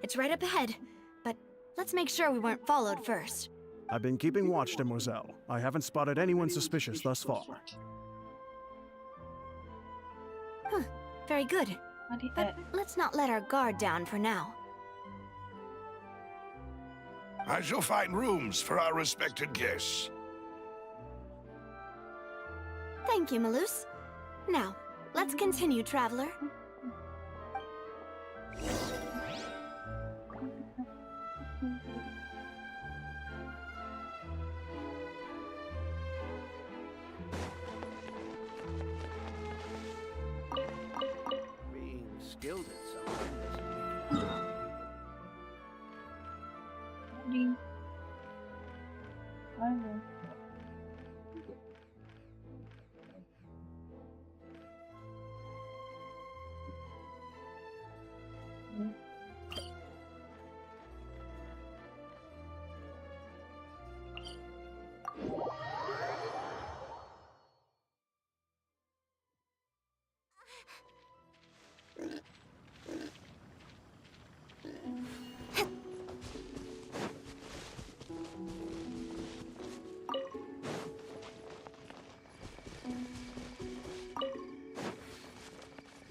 It's right up ahead, but let's make sure we weren't followed first. I've been keeping watch, Demoiselle. I haven't spotted anyone suspicious thus far. Very good. But let's not let our guard down for now. I shall find rooms for our respected guests. Thank you, Malus. Now, let's continue, traveler. Being skilled at something doesn't mean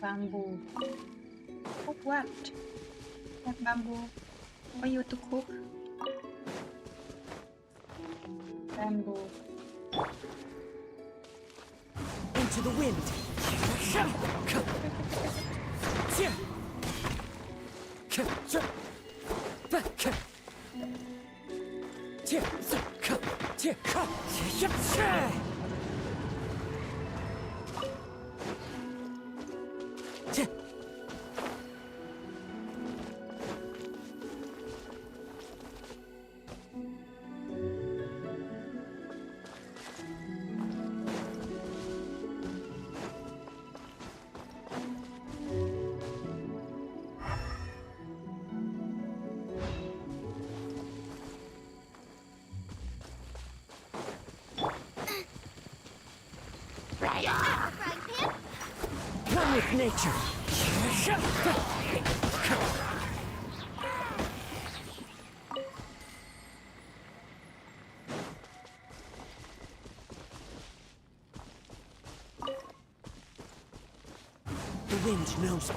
Bamboo. Cook what? What bamboo for you to cook? Bamboo. Into the wind! Come with nature. The wind knows me.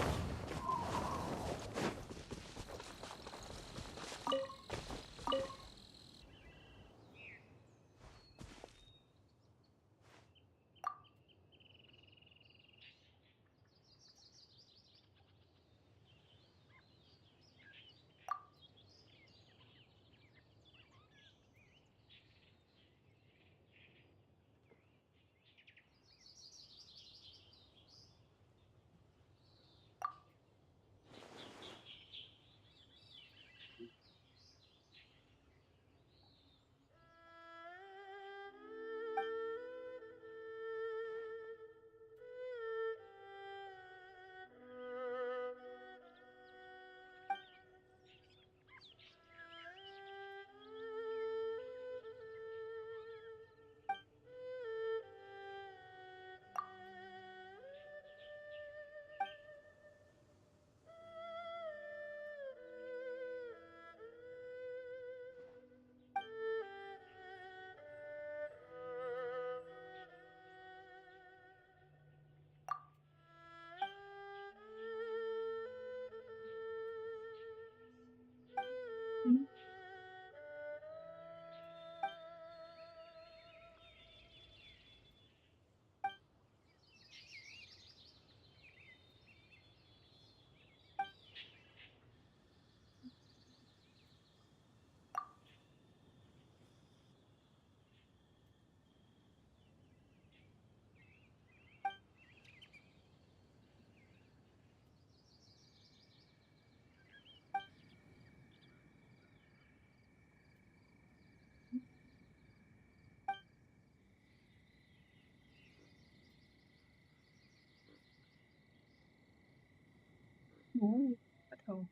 Ooh, betul.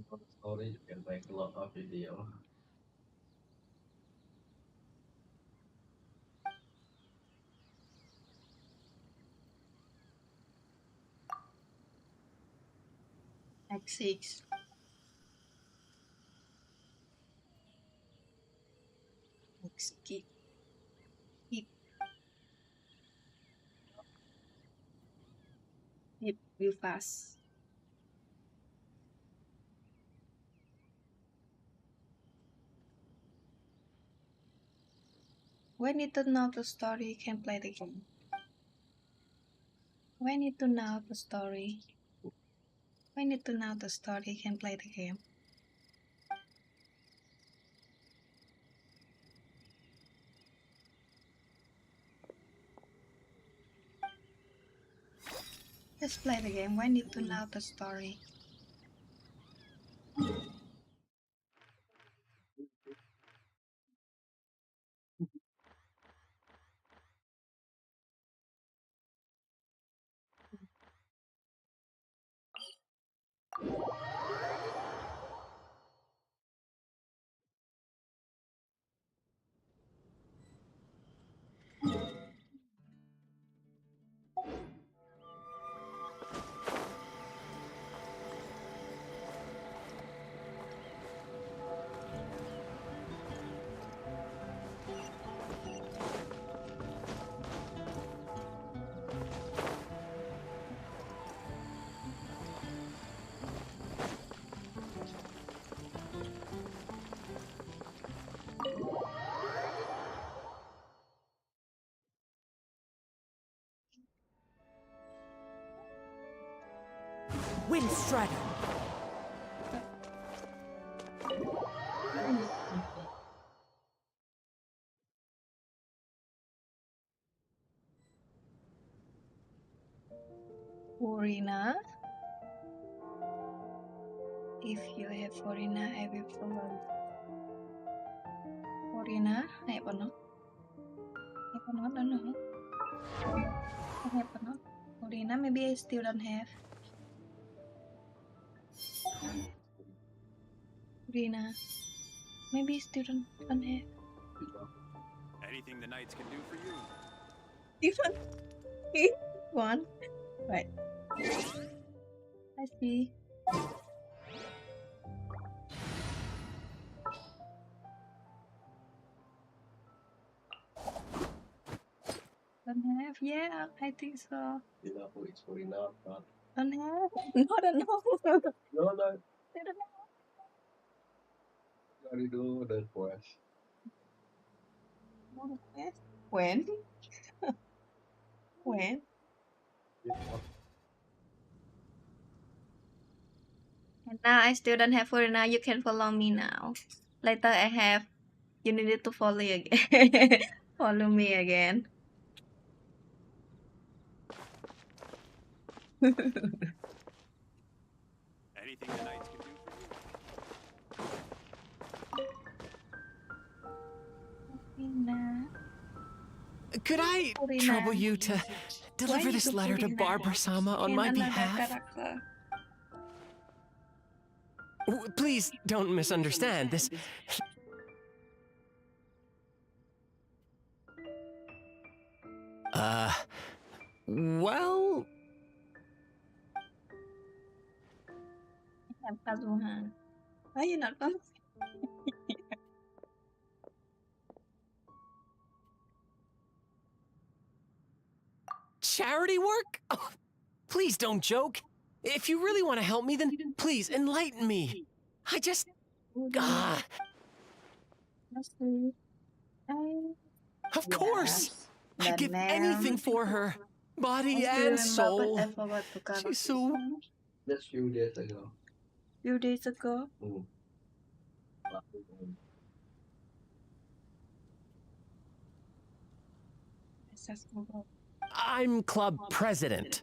For the story, you can make a lot of video. X6. X Hip. Hip will fast. When you to know the story, you can play the game. When you to know the story, when you to know the story, you can play the game. Just play the game when you to know the story. Windstrider. Furina. If you have Furina, I will follow. Furina, I have or not? I have or not? Don't know. I have or not? Furina, maybe I still don't have. Furina, maybe still don't have. Anything the knights can do for you. Even one. Right. I see. Don't have? Yeah, I think so. You know who is for enough, not. Don't have? No, don't know. No, no. They don't know. Already do the quest. No request. When? When? And now I still don't have Furina. You can follow me now. Later I have. You needed to follow you again. Follow me again. Anything the knights can do for you. Furina. Could I Furina. trouble you to Why deliver you this do letter to Furina? Barbara-sama on And my another behalf? character. Please don't misunderstand this. Well, I have Kazuha. Why you not following? charity work? Oh, please don't joke. If you really want to help me, then please enlighten me. I just... Ah, Let's see. of course. I'd give anything for her. Body I and still remember, soul. but I forgot to cover She's so... Just few days ago. few days ago. Let's just move on. I'm club president.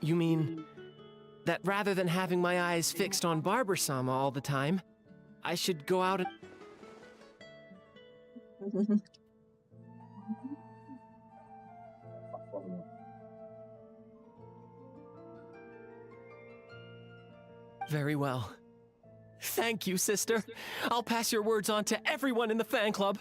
You mean that rather than having my eyes fixed on Barbara-sama all the time, I should go out and... Very well. Thank you, sister. I'll pass your words on to everyone in the fan club.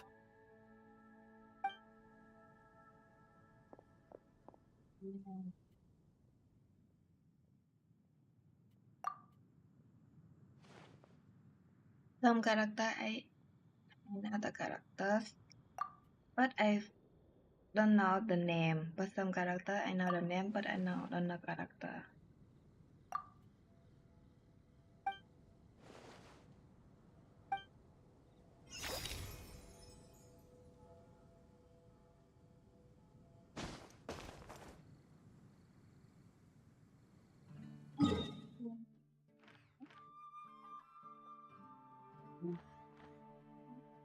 Some character I know the characters, but I don't know the name. But some character I know the name, but I don't know character.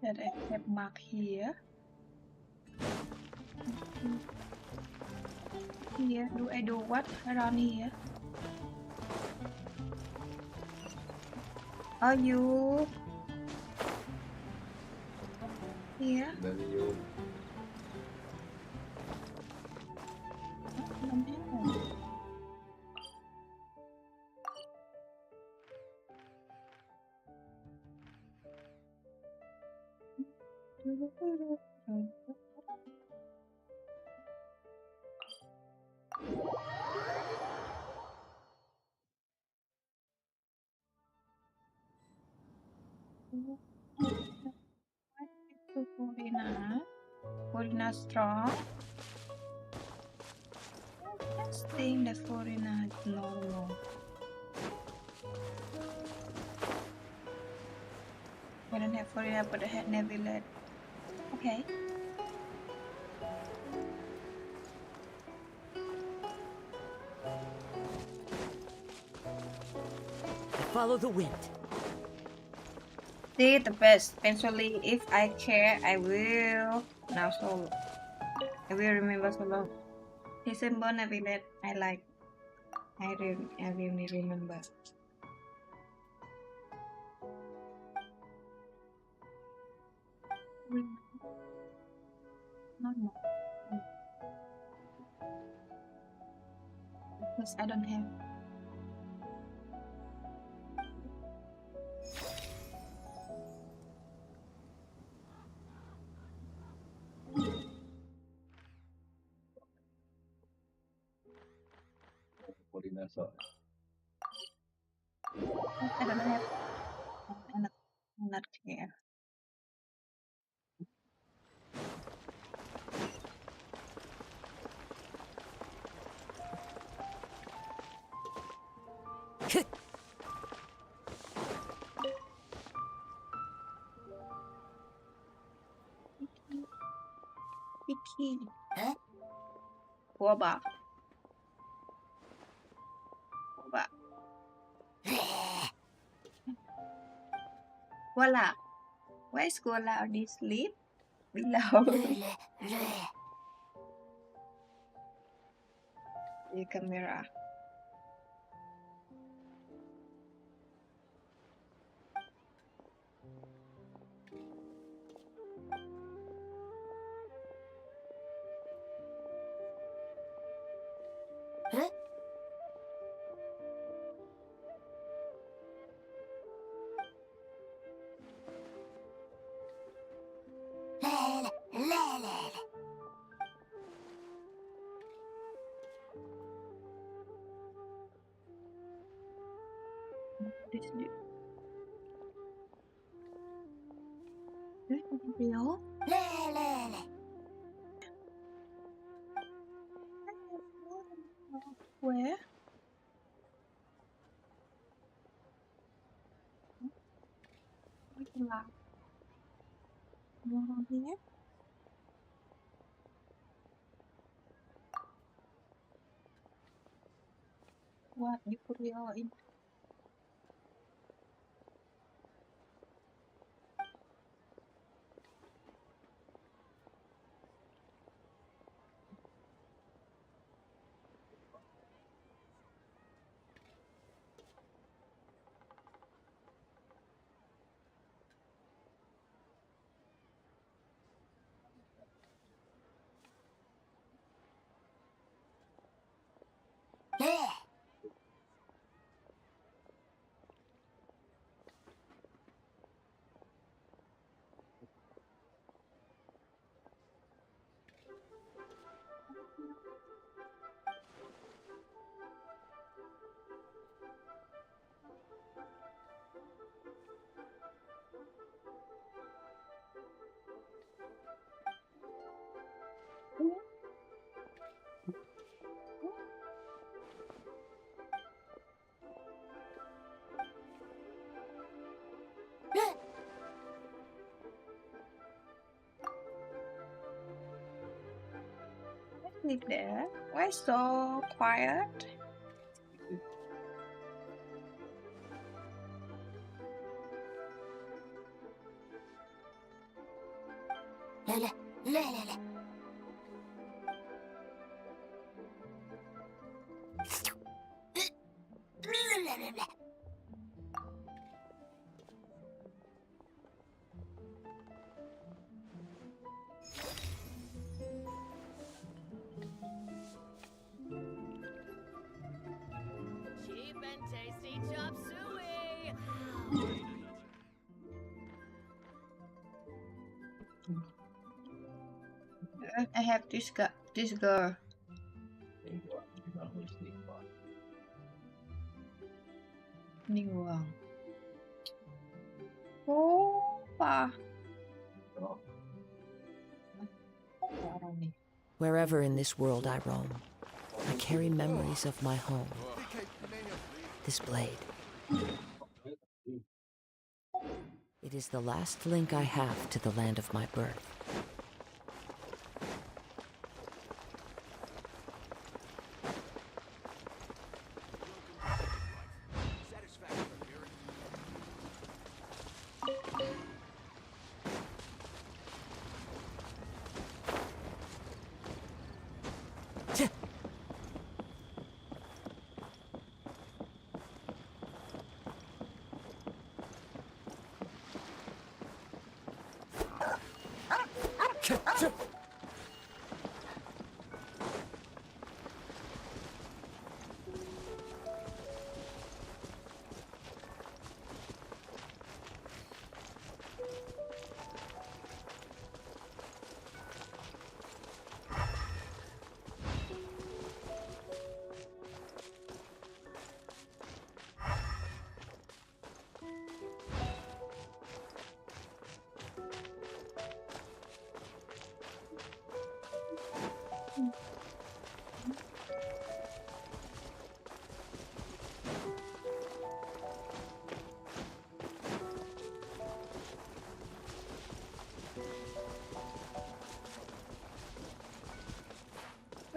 That I have mark here. Here, do I do what around here? Are you here? Then you Furina. Furina strong. Staying the foreigner is normal. I don't have foreigner, but I had never let. Okay. Follow the wind. See the best. Eventually, if I care, I will. Now so I will remember so long. December Navilet, I like. I really remember. Not more. Because I don't have. Polinasa. I don't have. I'm not care. Vicky. Huh? Guava. Voila. Why is Gola on this sleep? Below. The camera. Huh? This sleep. Real? Where? What's the last? More on here? What? You put it all in. Sleep there. Why so quiet? Cheap and tasty chop suey. I have this girl. New Opa. Wherever in this world I roam, I carry memories of my home. This blade. It is the last link I have to the land of my birth.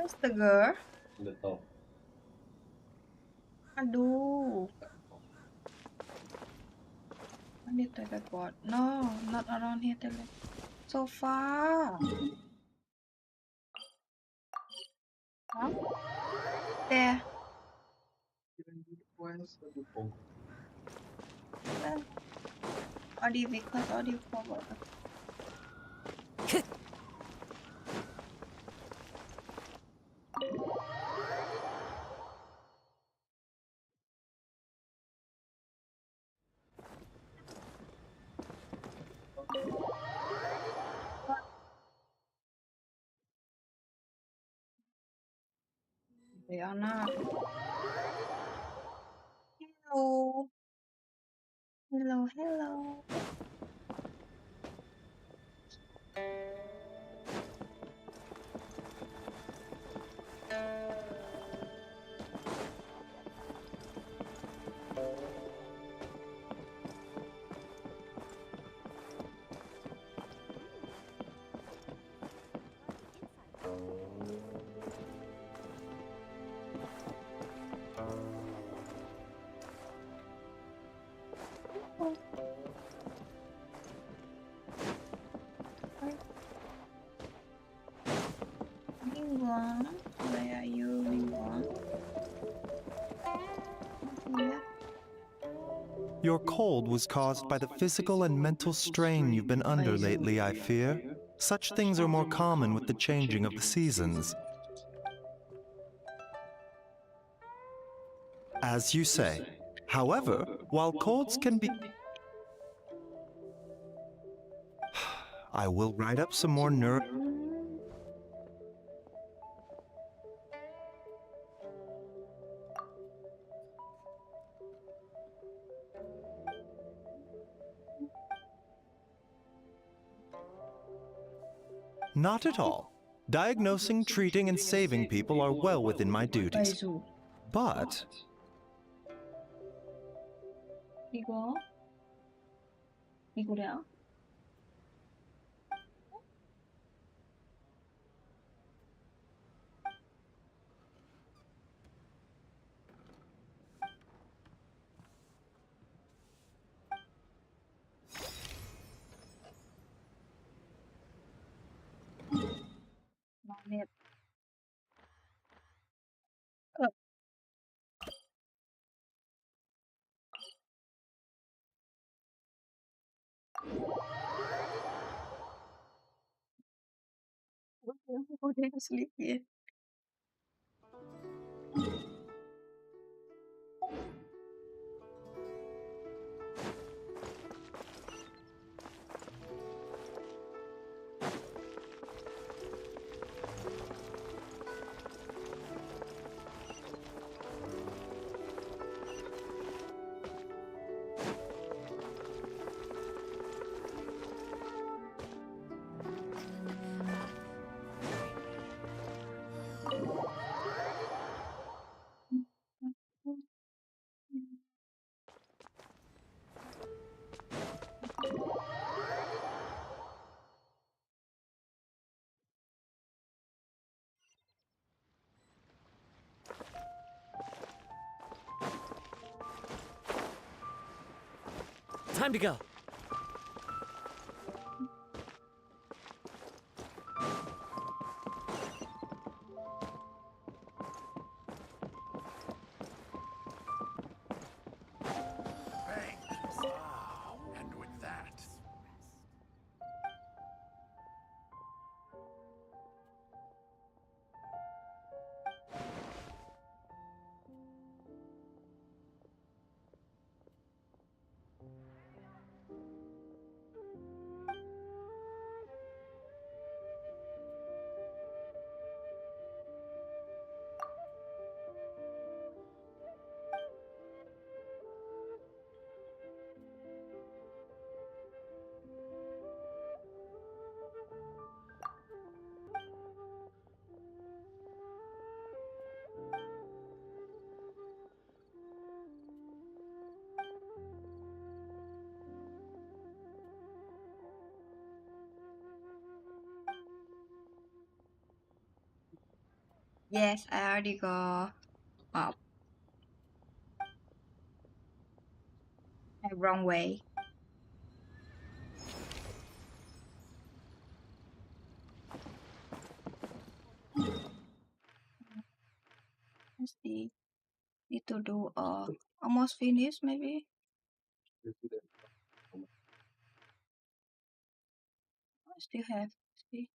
Where's the girl? The top. Aduh. I need to teleport. No, not around here. So far. Huh? There. Audio because audio forward. They are not. Hello. Hello, hello. Mingwon, where are you, Mingwon? Yeah. Your cold was caused by the physical and mental strain you've been under lately, I fear. Such things are more common with the changing of the seasons. As you say. However, while colds can be... I will write up some more Not at all. Diagnosing, treating, and saving people are well within my duties. But... 이거? 이거래요? 망했. Go to sleep here. Time to go. And with that, Yes, I already go up. Wrong way. Let's see. Need to do almost finished maybe. I still have. See.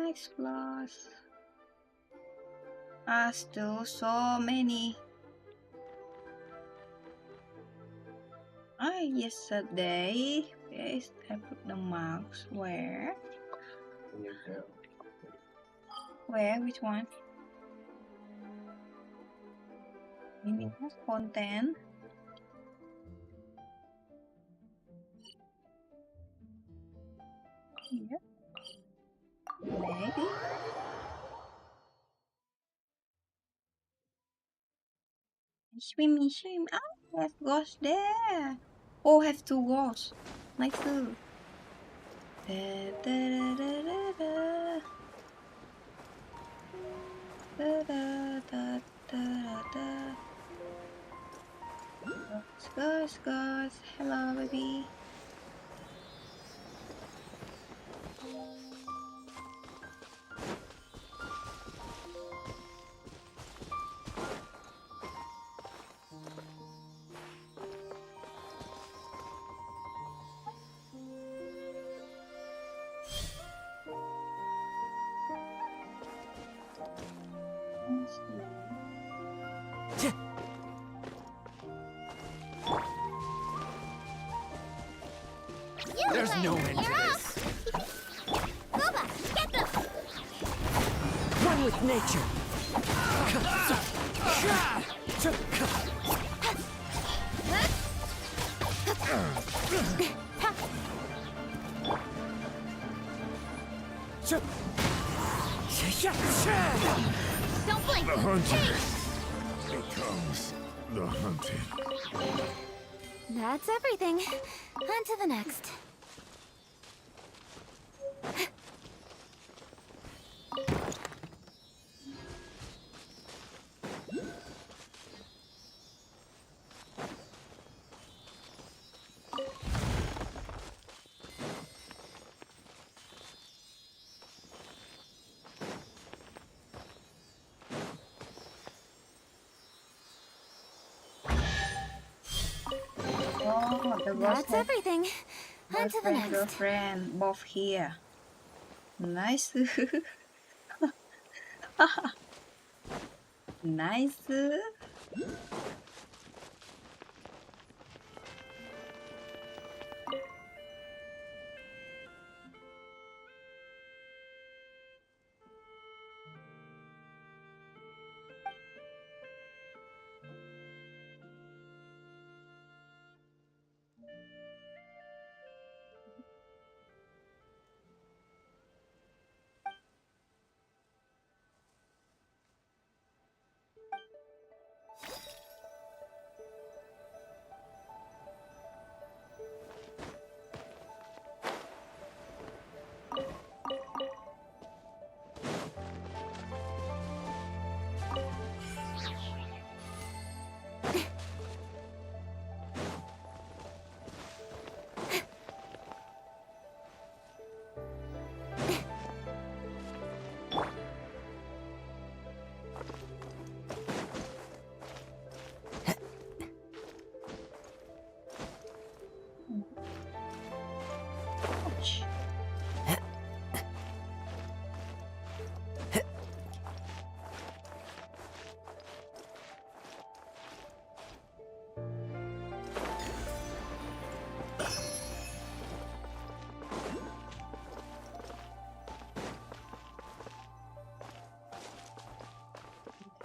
Explore. Still so many. Yesterday, yes, I put the mouse. Where? Where? Which one? Content. Here. Maybe. Swim. Ah, have ghost there. Oh, have two ghosts. Nice too. Scores. Hello, baby. There's no end to this. Booba, get them! One with nature. Don't blink! the hunter becomes the hunted. That's everything. On to the next. That's everything. On to the next. Girlfriend, both here. Nice. Nice.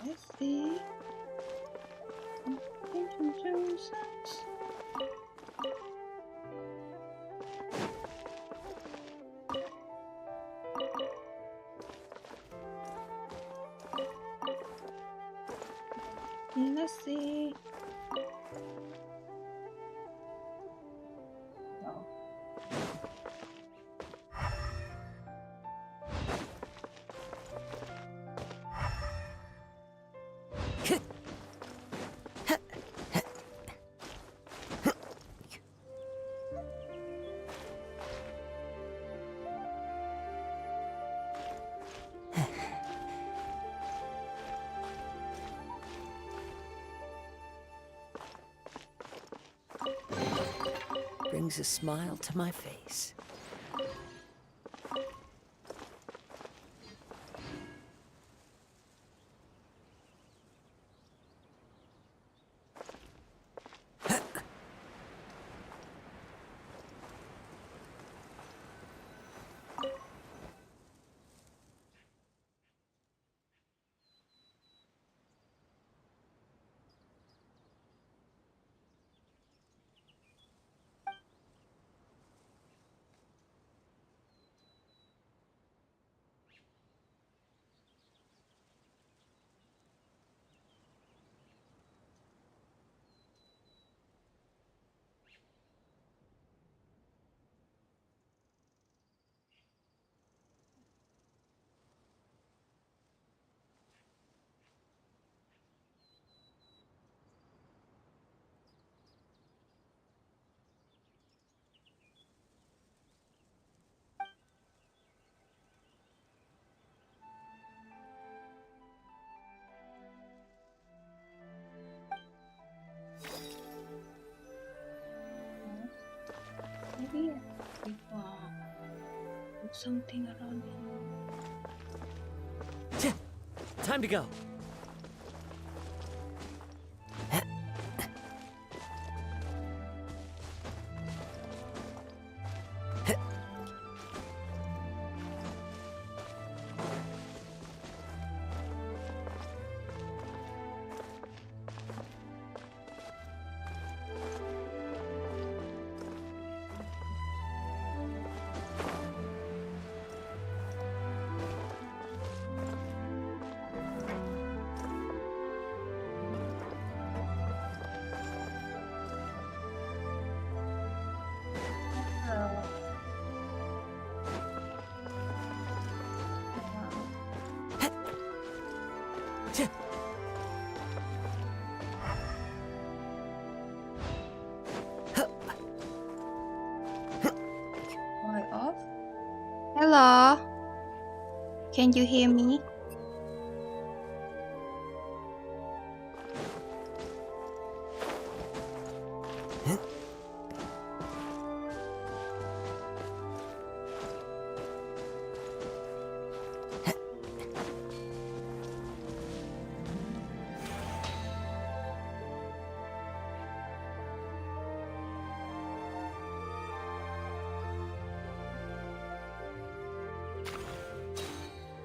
Let's see. Let's see. Oh. Brings a smile to my face. Maybe if put something around it. Time to go. Off. Hello. Can you hear me?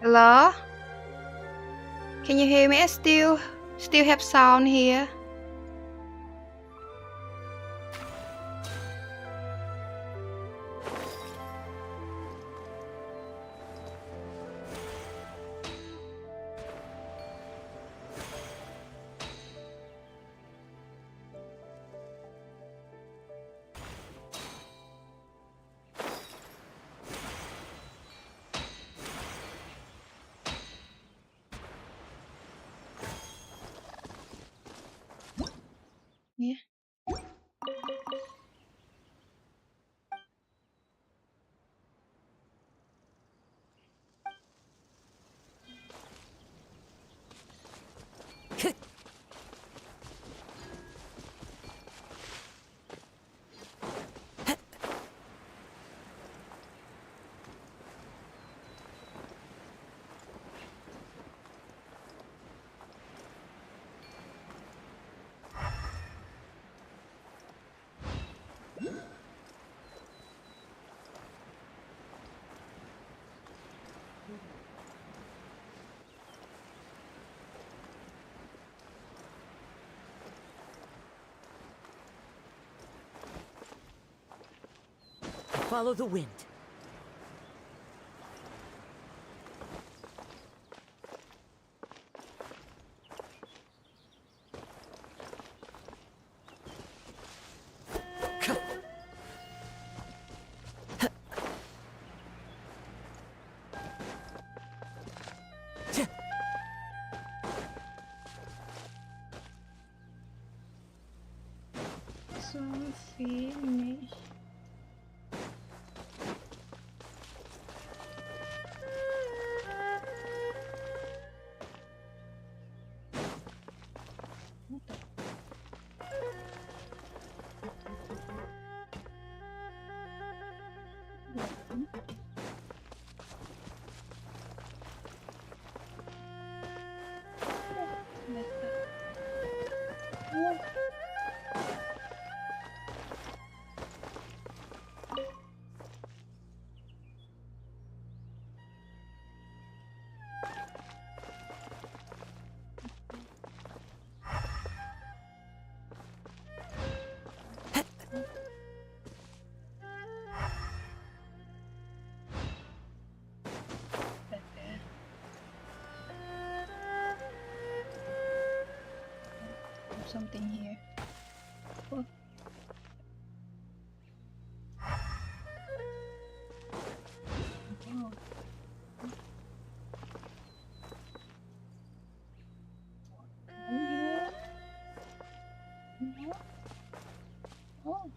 Hello? Can you hear me? I still have sound here. Yeah. Follow the wind. So finish. Something here. Oh. Oh. Here. Oh.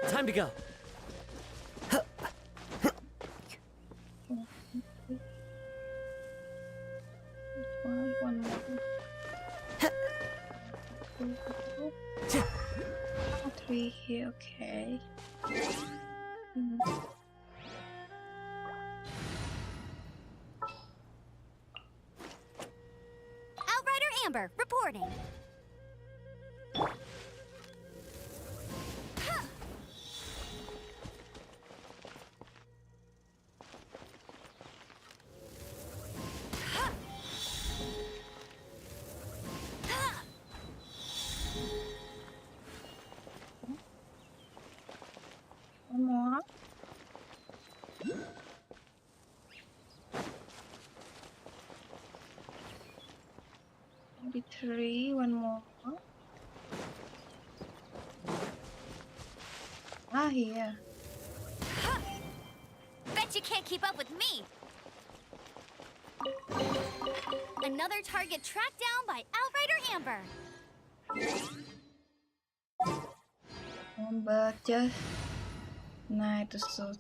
Time to go. One more. 3 here, okay. Outrider Amber, reporting. One more. Maybe 3, one more. Ah, here. Bet you can't keep up with me. Another target tracked down by Outrider Amber. Amber just night to so.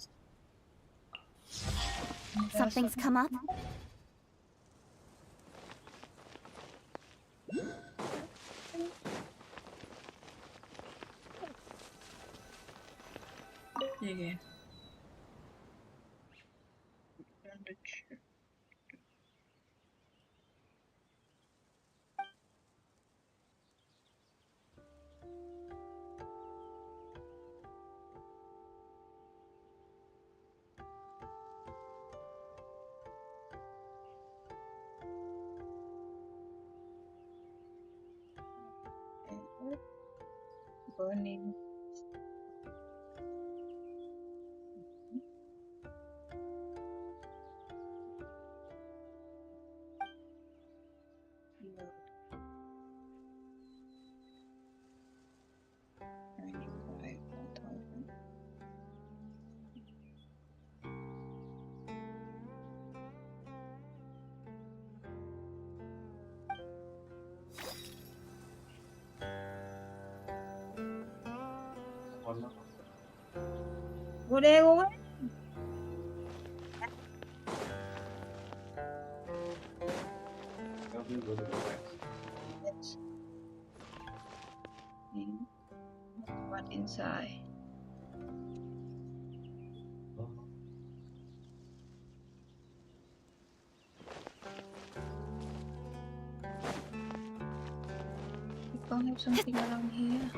Something's come up. Yeah. Burning. Go there, go there. Let's see what inside. We can't have something around here.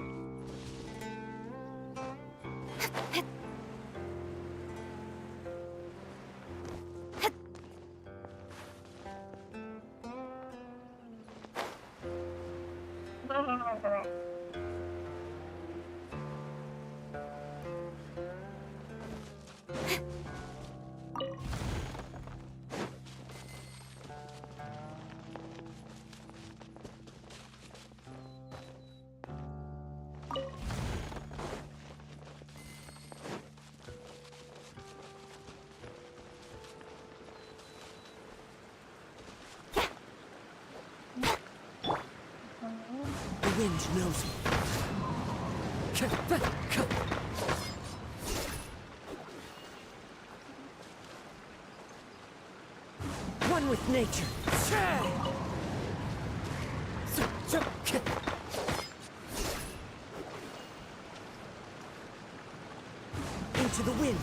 The wind knows me. One with nature. Into the wind.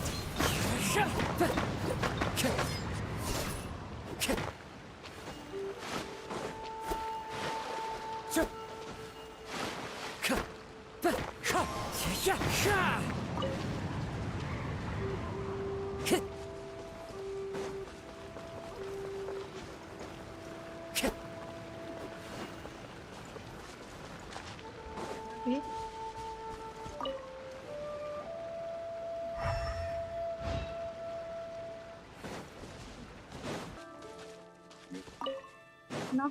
No.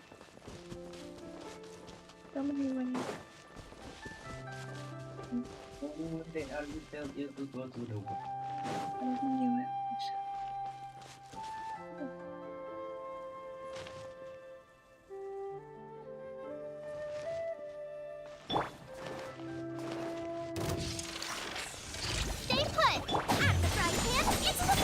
Somebody went. They already tell you to go to the wood. Stay put! Out of the frying pan, into the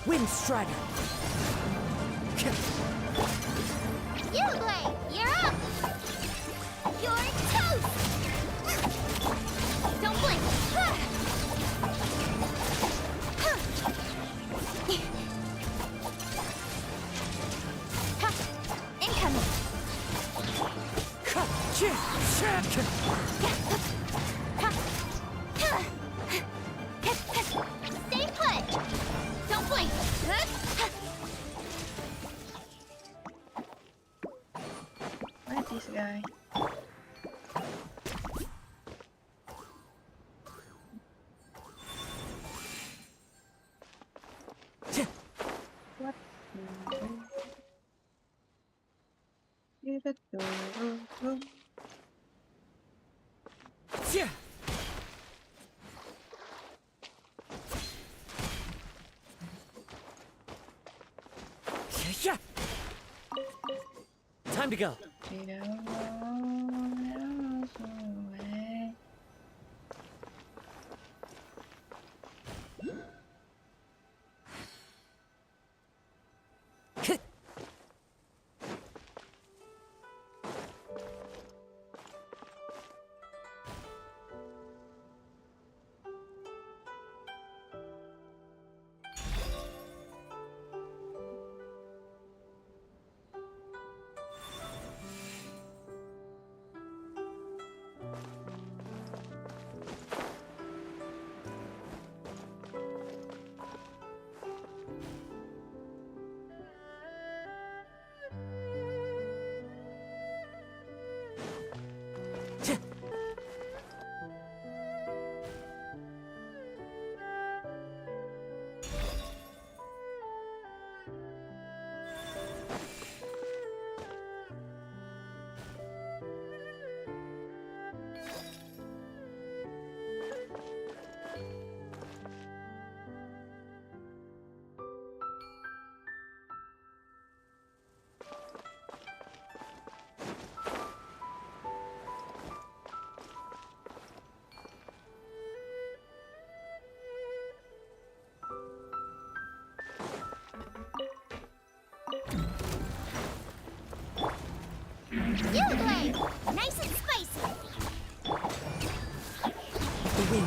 Wind Strider. You, Blade! You're up! You're toast! Don't blink! Incoming! Stay put! Don't blink! Where's this guy? What? Give it go. Time to go.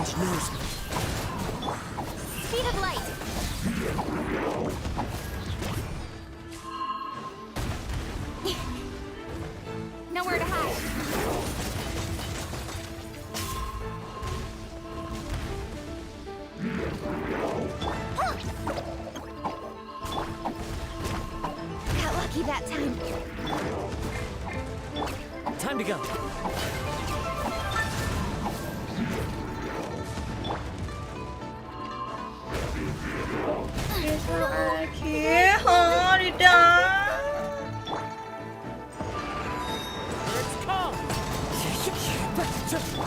Strange knows me. Speed of light! Nowhere to hide. Got lucky that time. Time to go.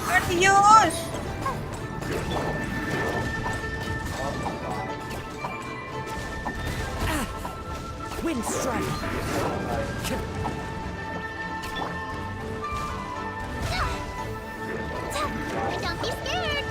Adios! Wind strike. Don't be scared!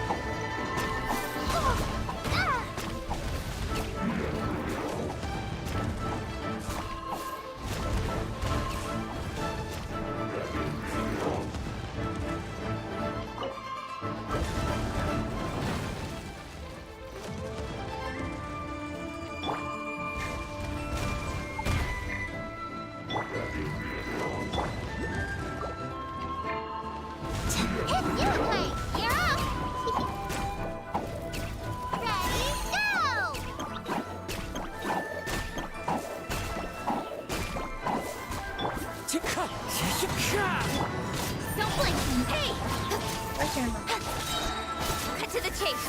Don't blink! Hey! Cut to the chase!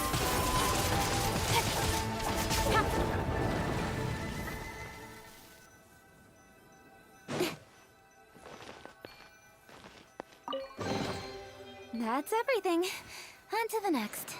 That's everything. On to the next.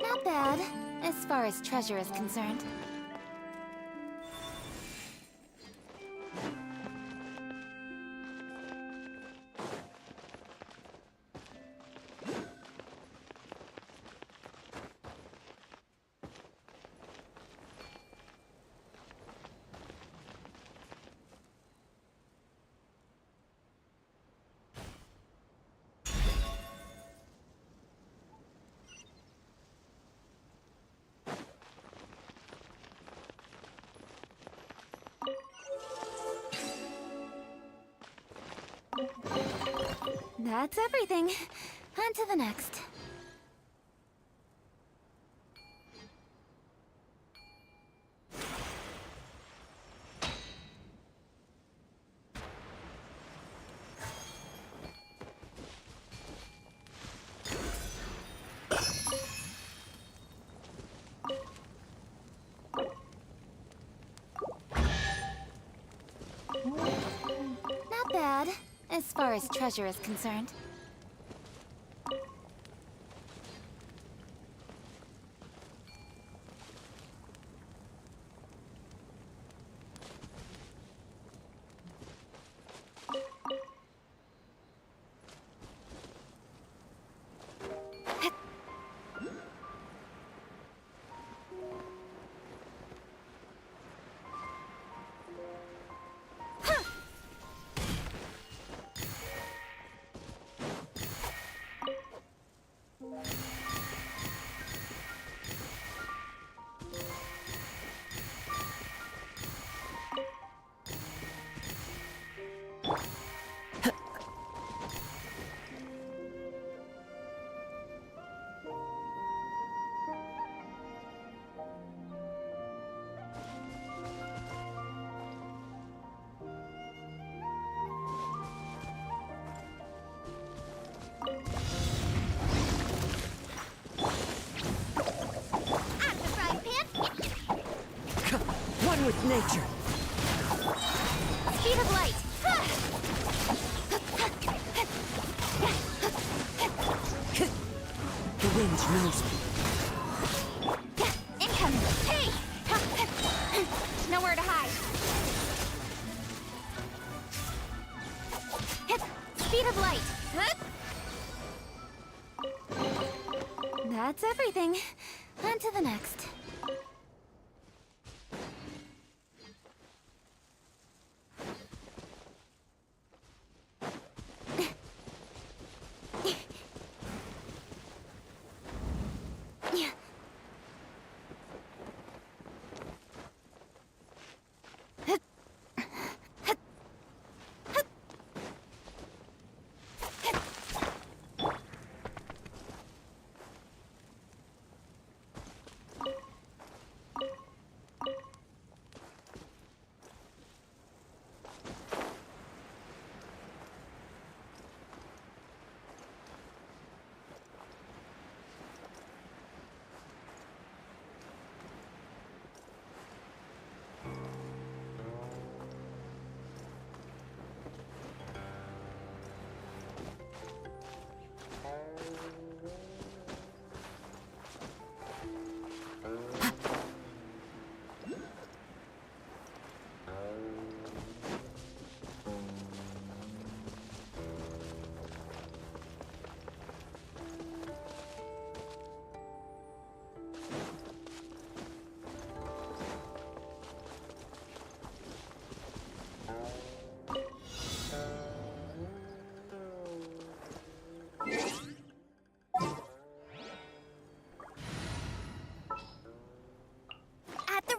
Not bad, as far as treasure is concerned. That's everything. On to the next. as far as treasure is concerned. One with nature. Speed of light! The wind knows me. Incoming! Hey! Nowhere to hide. Speed of light! That's everything. On to the next.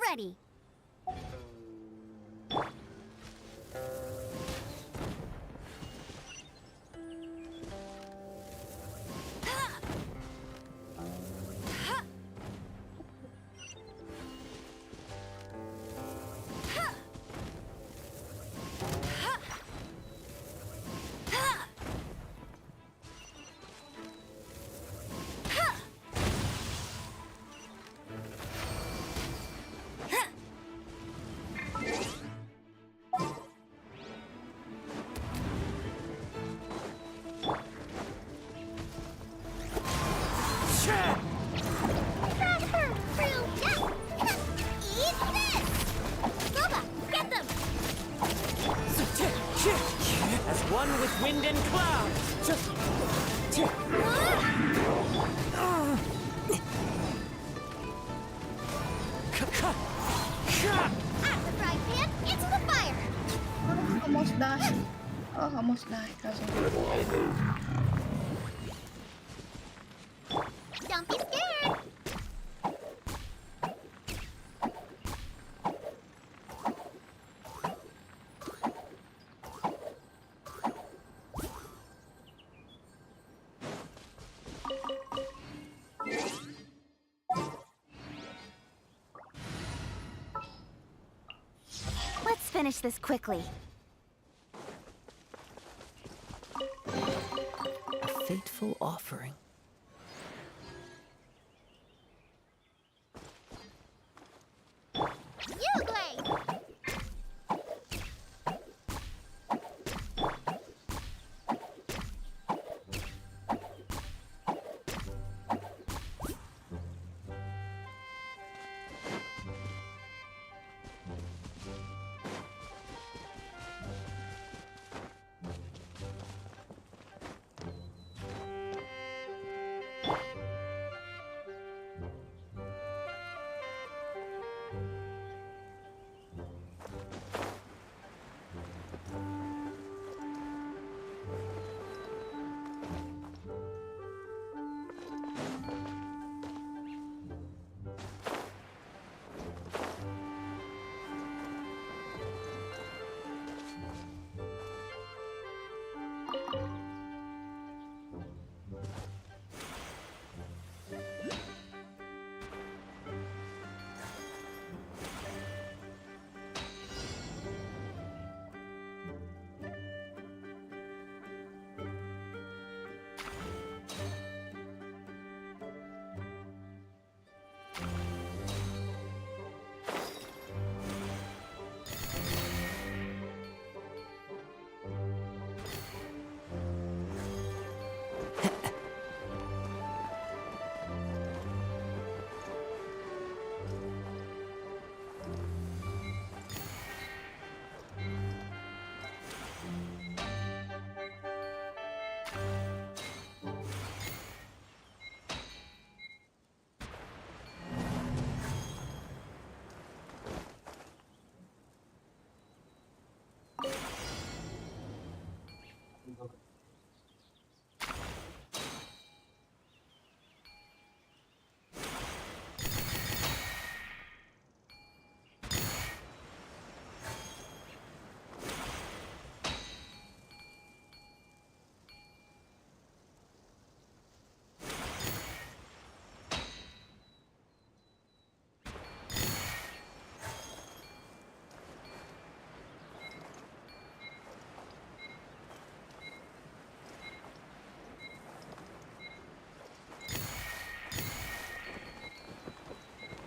Ready. One with wind and cloud. At the frying pan, into the fire. Oh, almost died. Oh, almost died. Don't be scared. Let's finish this quickly. A fateful offering.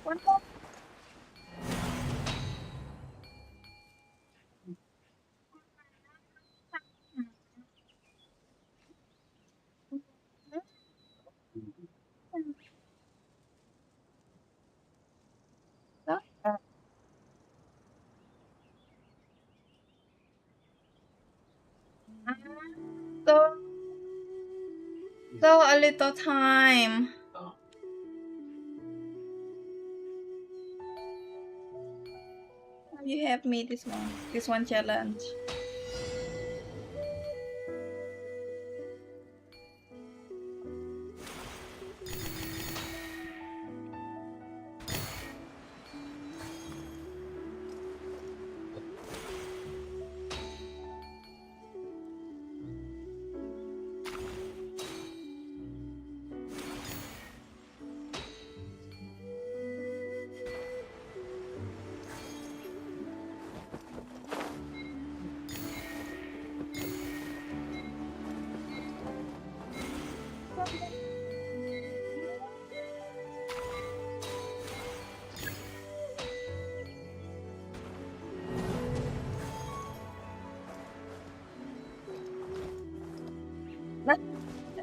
So, so a little time. You have me this one challenge.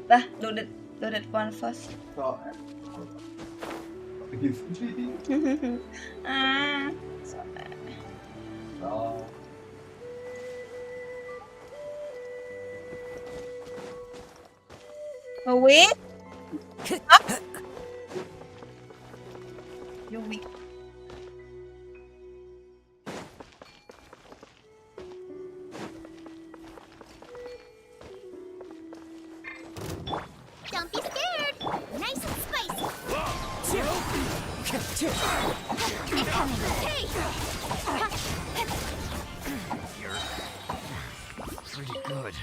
Dah, do that one first. Ah, so bad. Oh wait. You weak. Don't be scared. Nice and spicy. Incoming. Hey! You're pretty good.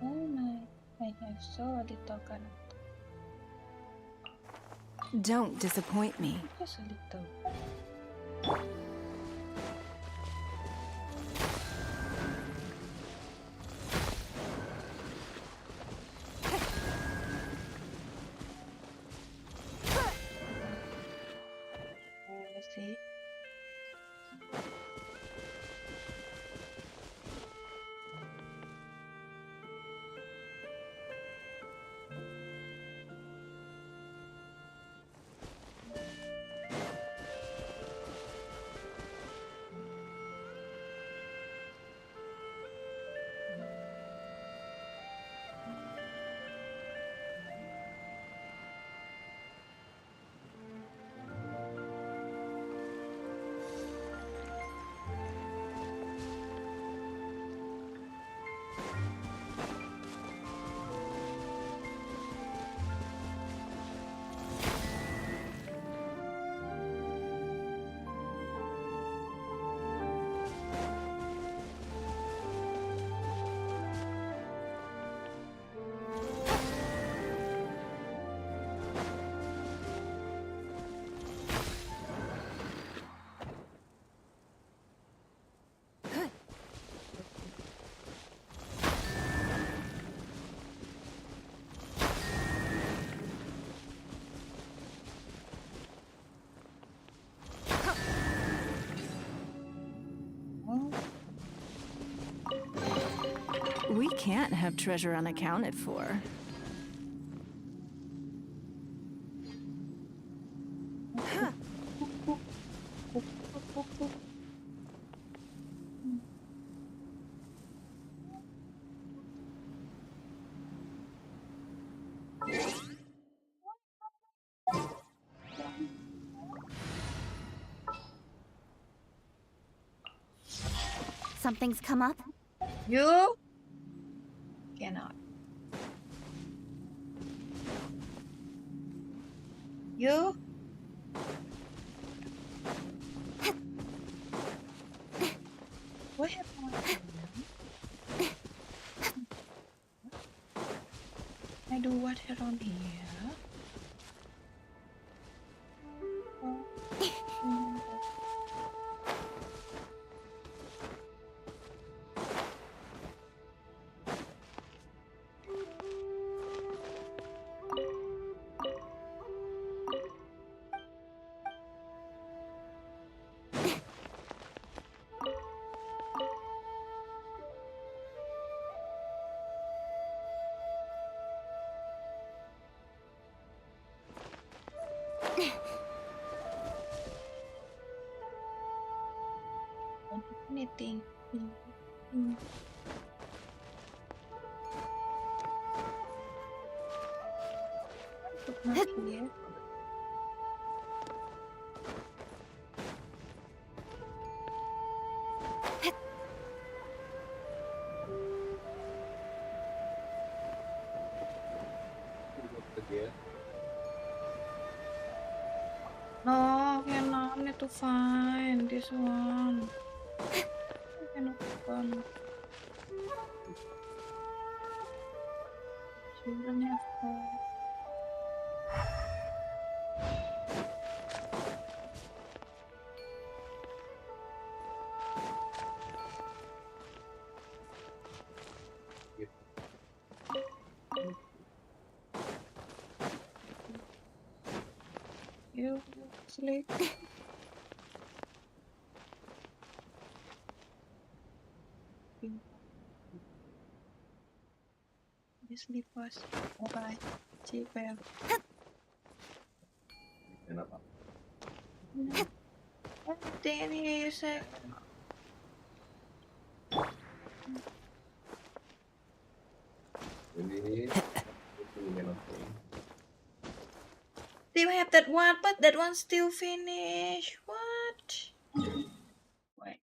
Oh my, I have so little character. Don't disappoint me. Just a little. Let's see. We can't have treasure unaccounted for. Something's come up? You cannot. You what happened? I do what around here? Anything. Put my here. No, cannot. Need to find this one. I cannot open. Children have called. You sleep. You sleep first. Bye. Sleep well. Kenapa? Everything in here you say. Ini Still have that one, but that one still finished. What? Wait.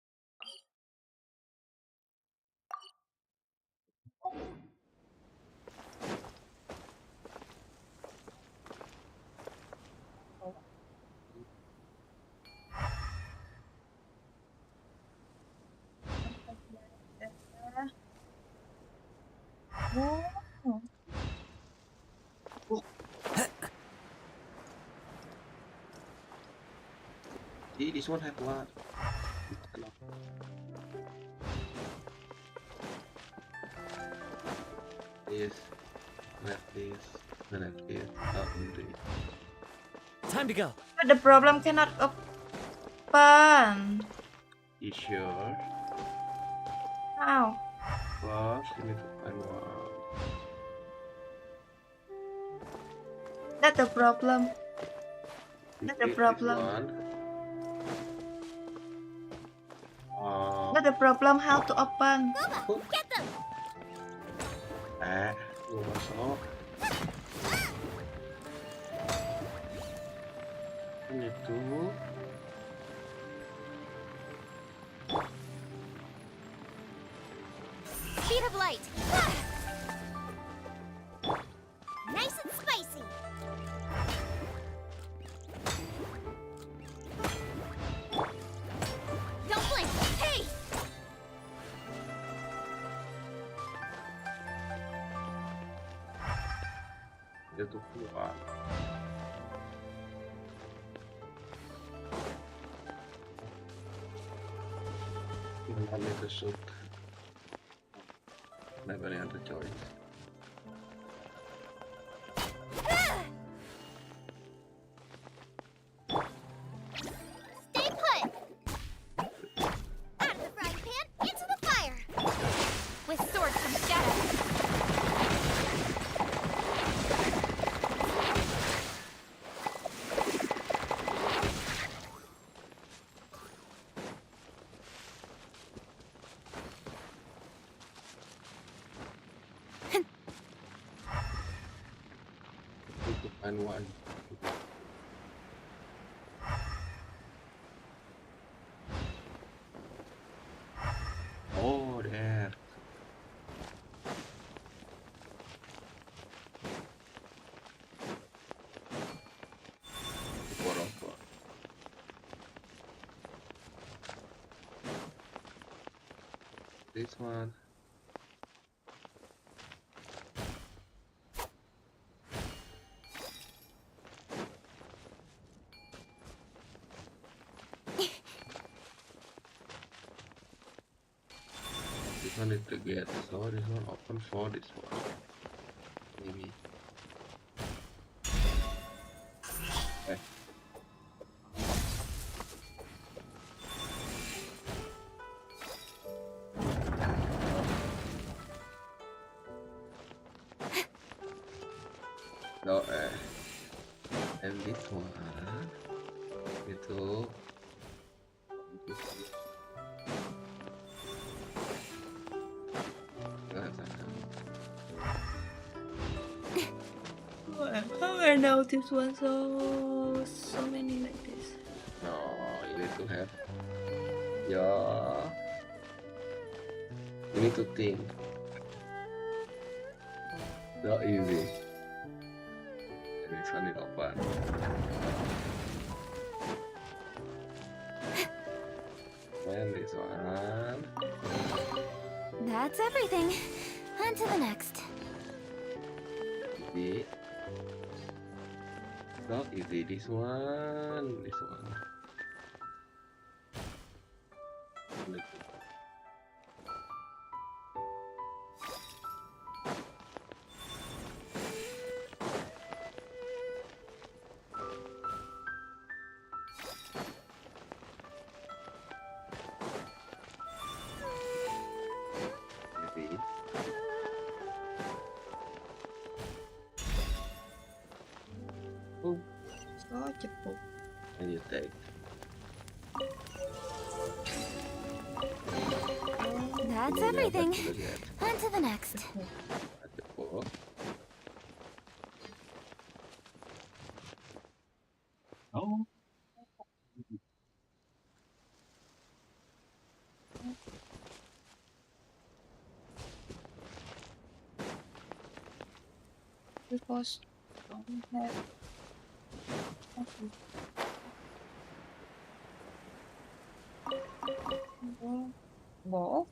this one have what? This, left this, left this, up this. Time to go. But the problem cannot open. You sure? How? Well, you need to find one. That's the problem. That's the problem. That's the problem. How to open? Get them! Belum masuk. Ini tuh. Speed of light! Nice and spicy! Don't blink! Hey! Dia tuh keluar. Mana itu shoot? Never any other choice. Stay put! Out of the frying pan, into the fire! With sword comes shadow. Itu find one. Oh, there. Apa? This one. This one is to get, so this one open for this one. Maybe. Okay. No, and this one itu How I know this one so many like this? no, you need to have your. You need to think. Not easy. And this one is open. And this one. That's everything. On to the next. Easy. Not easy. This one. This one. Easy. Oh, So cepet. and you take. That's everything. On to the next. Ada four. Oh. Because don't have. Ball.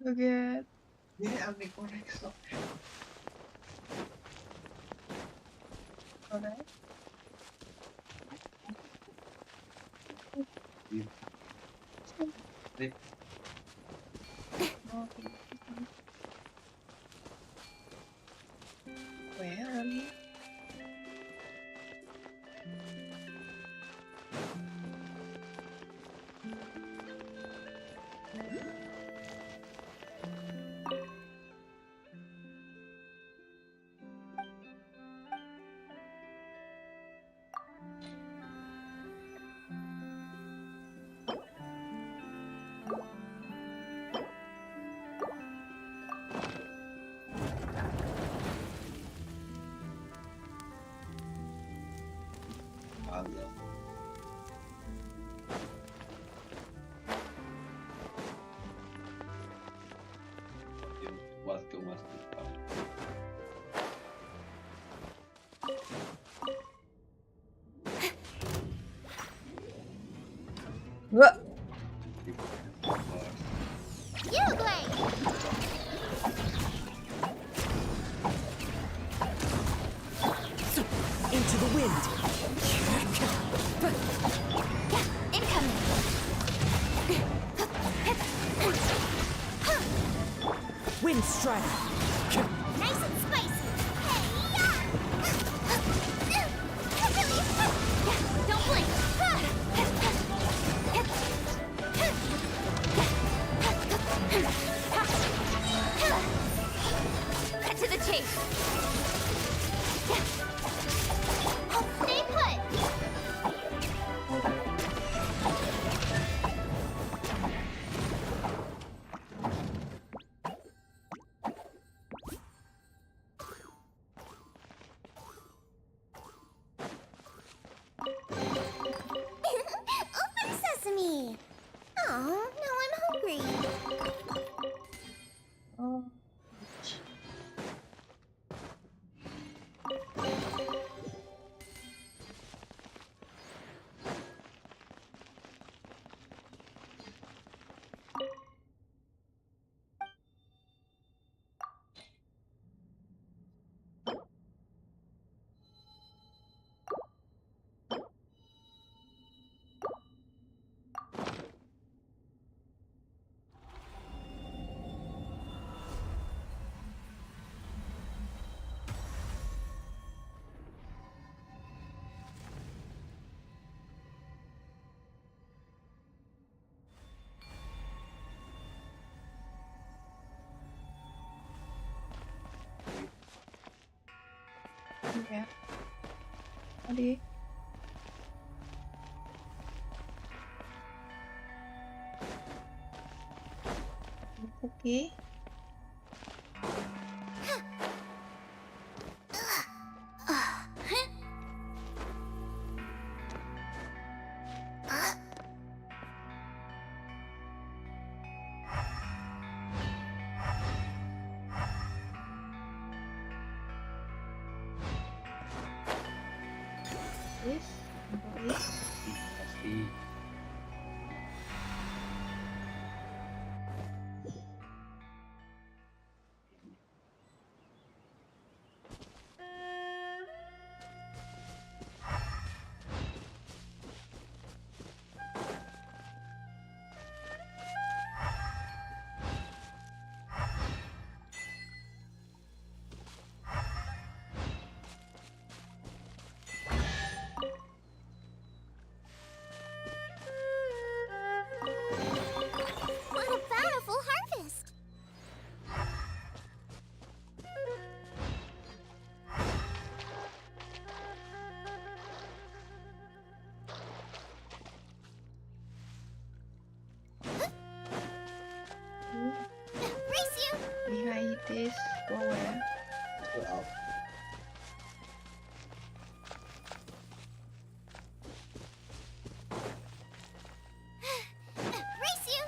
Okay. Yeah, I'll be correct. So. Alright. Where are we? What? You play. Into the wind. Incoming. Wind strike. Nice and spicy. Hey-ya! Don't blink. Cut to the chase. Stay put. Open sesame. Oh, now I'm hungry. Oh. Yeah. Ready? Okay. This. Pasti. What a bountiful harvest! Race you! Behind this, go where? Go out. Race you!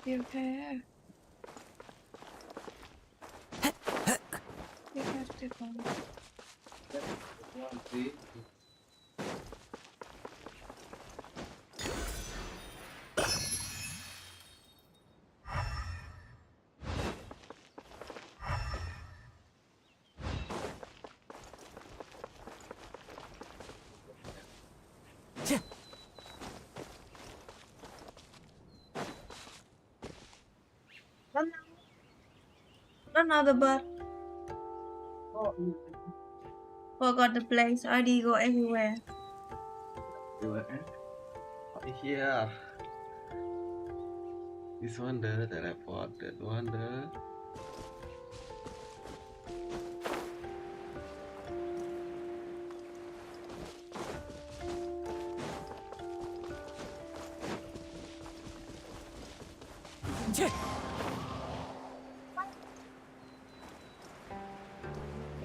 You care. You have to go. One, three. Run now the bird. Forgot the place. ID go everywhere. Here. This one the teleport, that one the.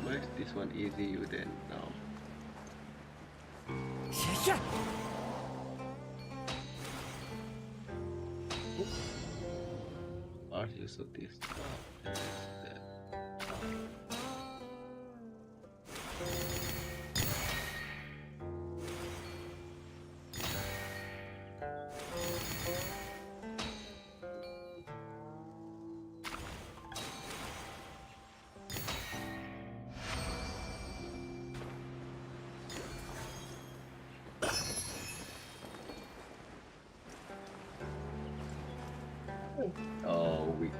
Why is this one easy you then now? What use of this? Oh, weak.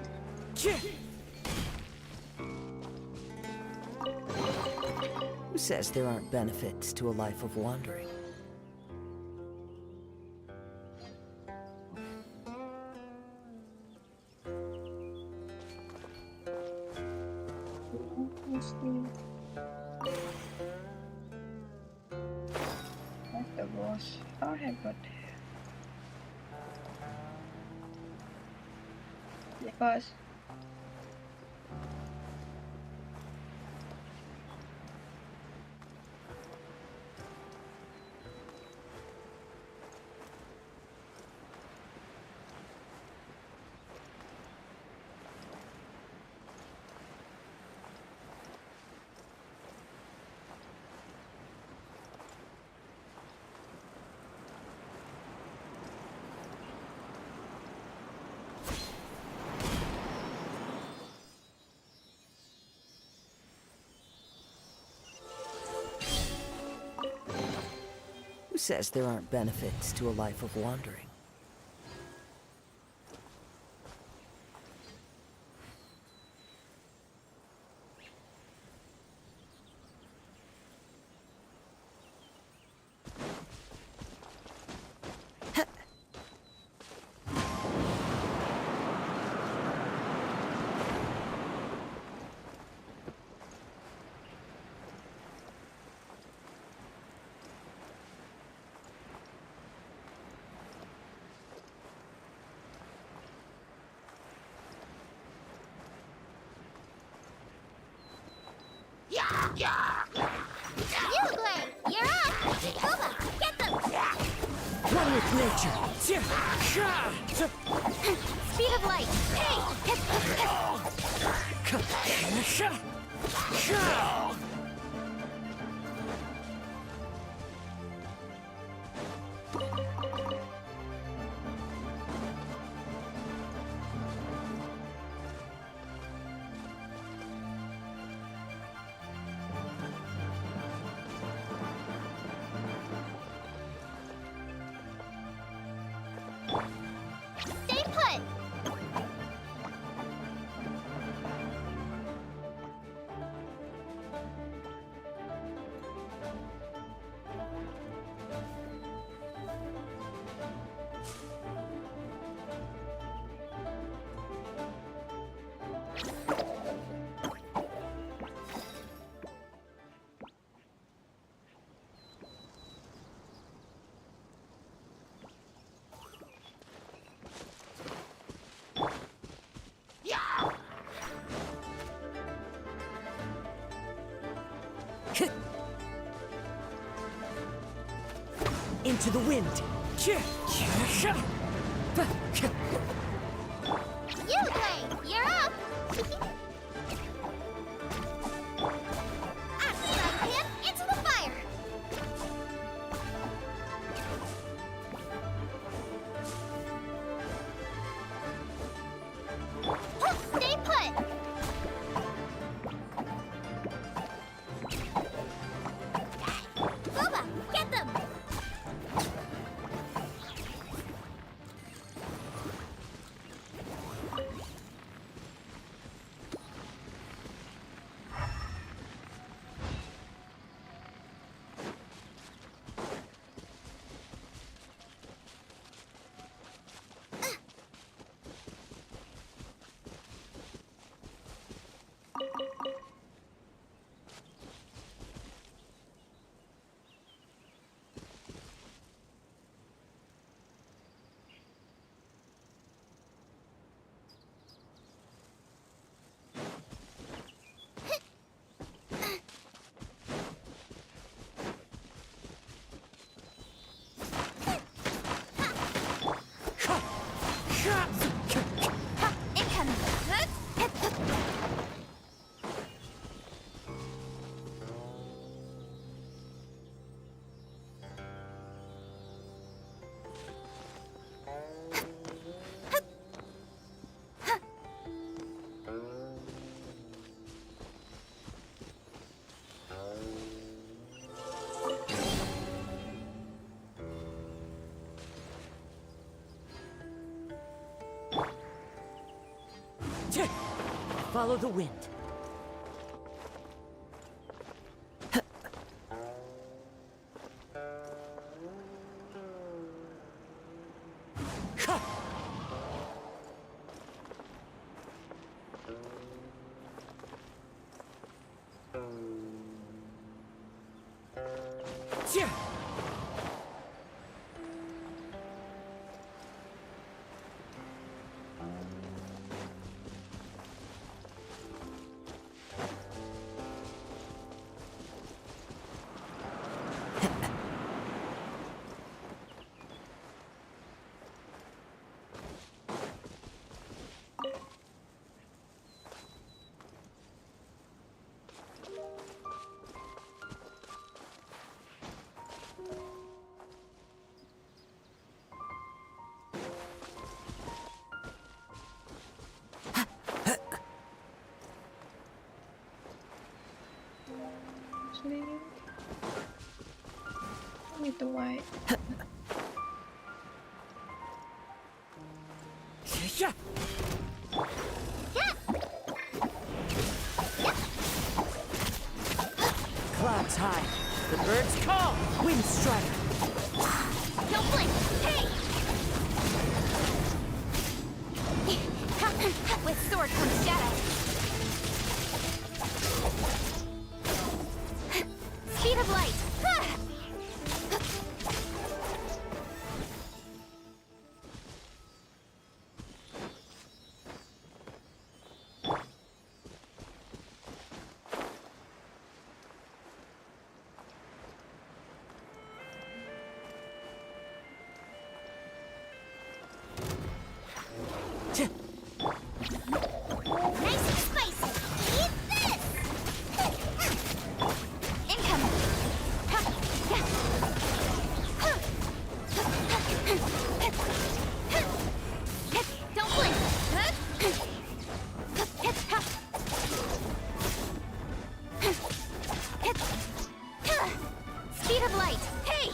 Who says there aren't benefits to a life of wandering? That's the boss. Oh, I got the boss. Who says there aren't benefits to a life of wandering? Useless! You're up! Booba, get them! One with nature! Speed of light! Hey! Into the wind. You play! You're up! After that, Pip! Into the fire! Stay put! Booba! Get them! Follow the wind. Actually, I need the white. Clouds high. The birds call. Wind strike. Don't blink! Hey! With sword comes shadow. Speed of light! Nice and spicy! Eat this! Incoming! Don't blink! Speed of light! Hey!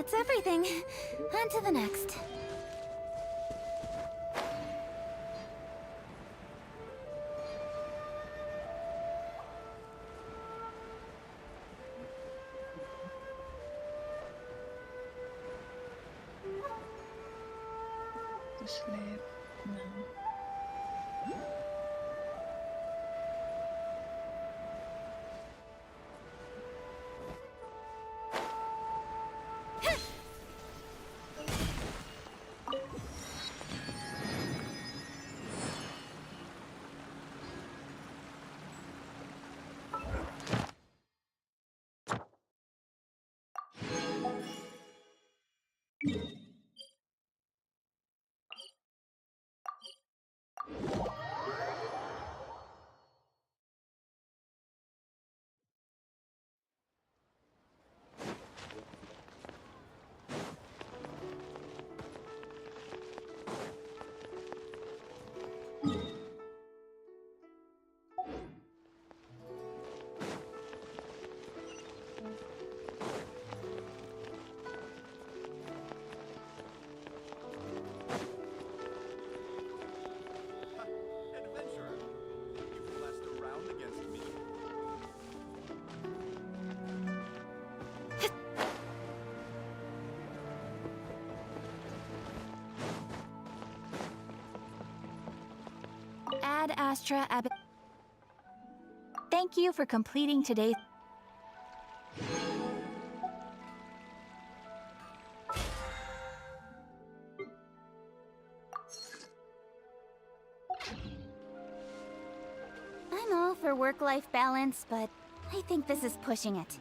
That's everything. On to the next. To sleep now. Ad Astra Ab. Thank you for completing today's. I'm all for work-life balance, but I think this is pushing it.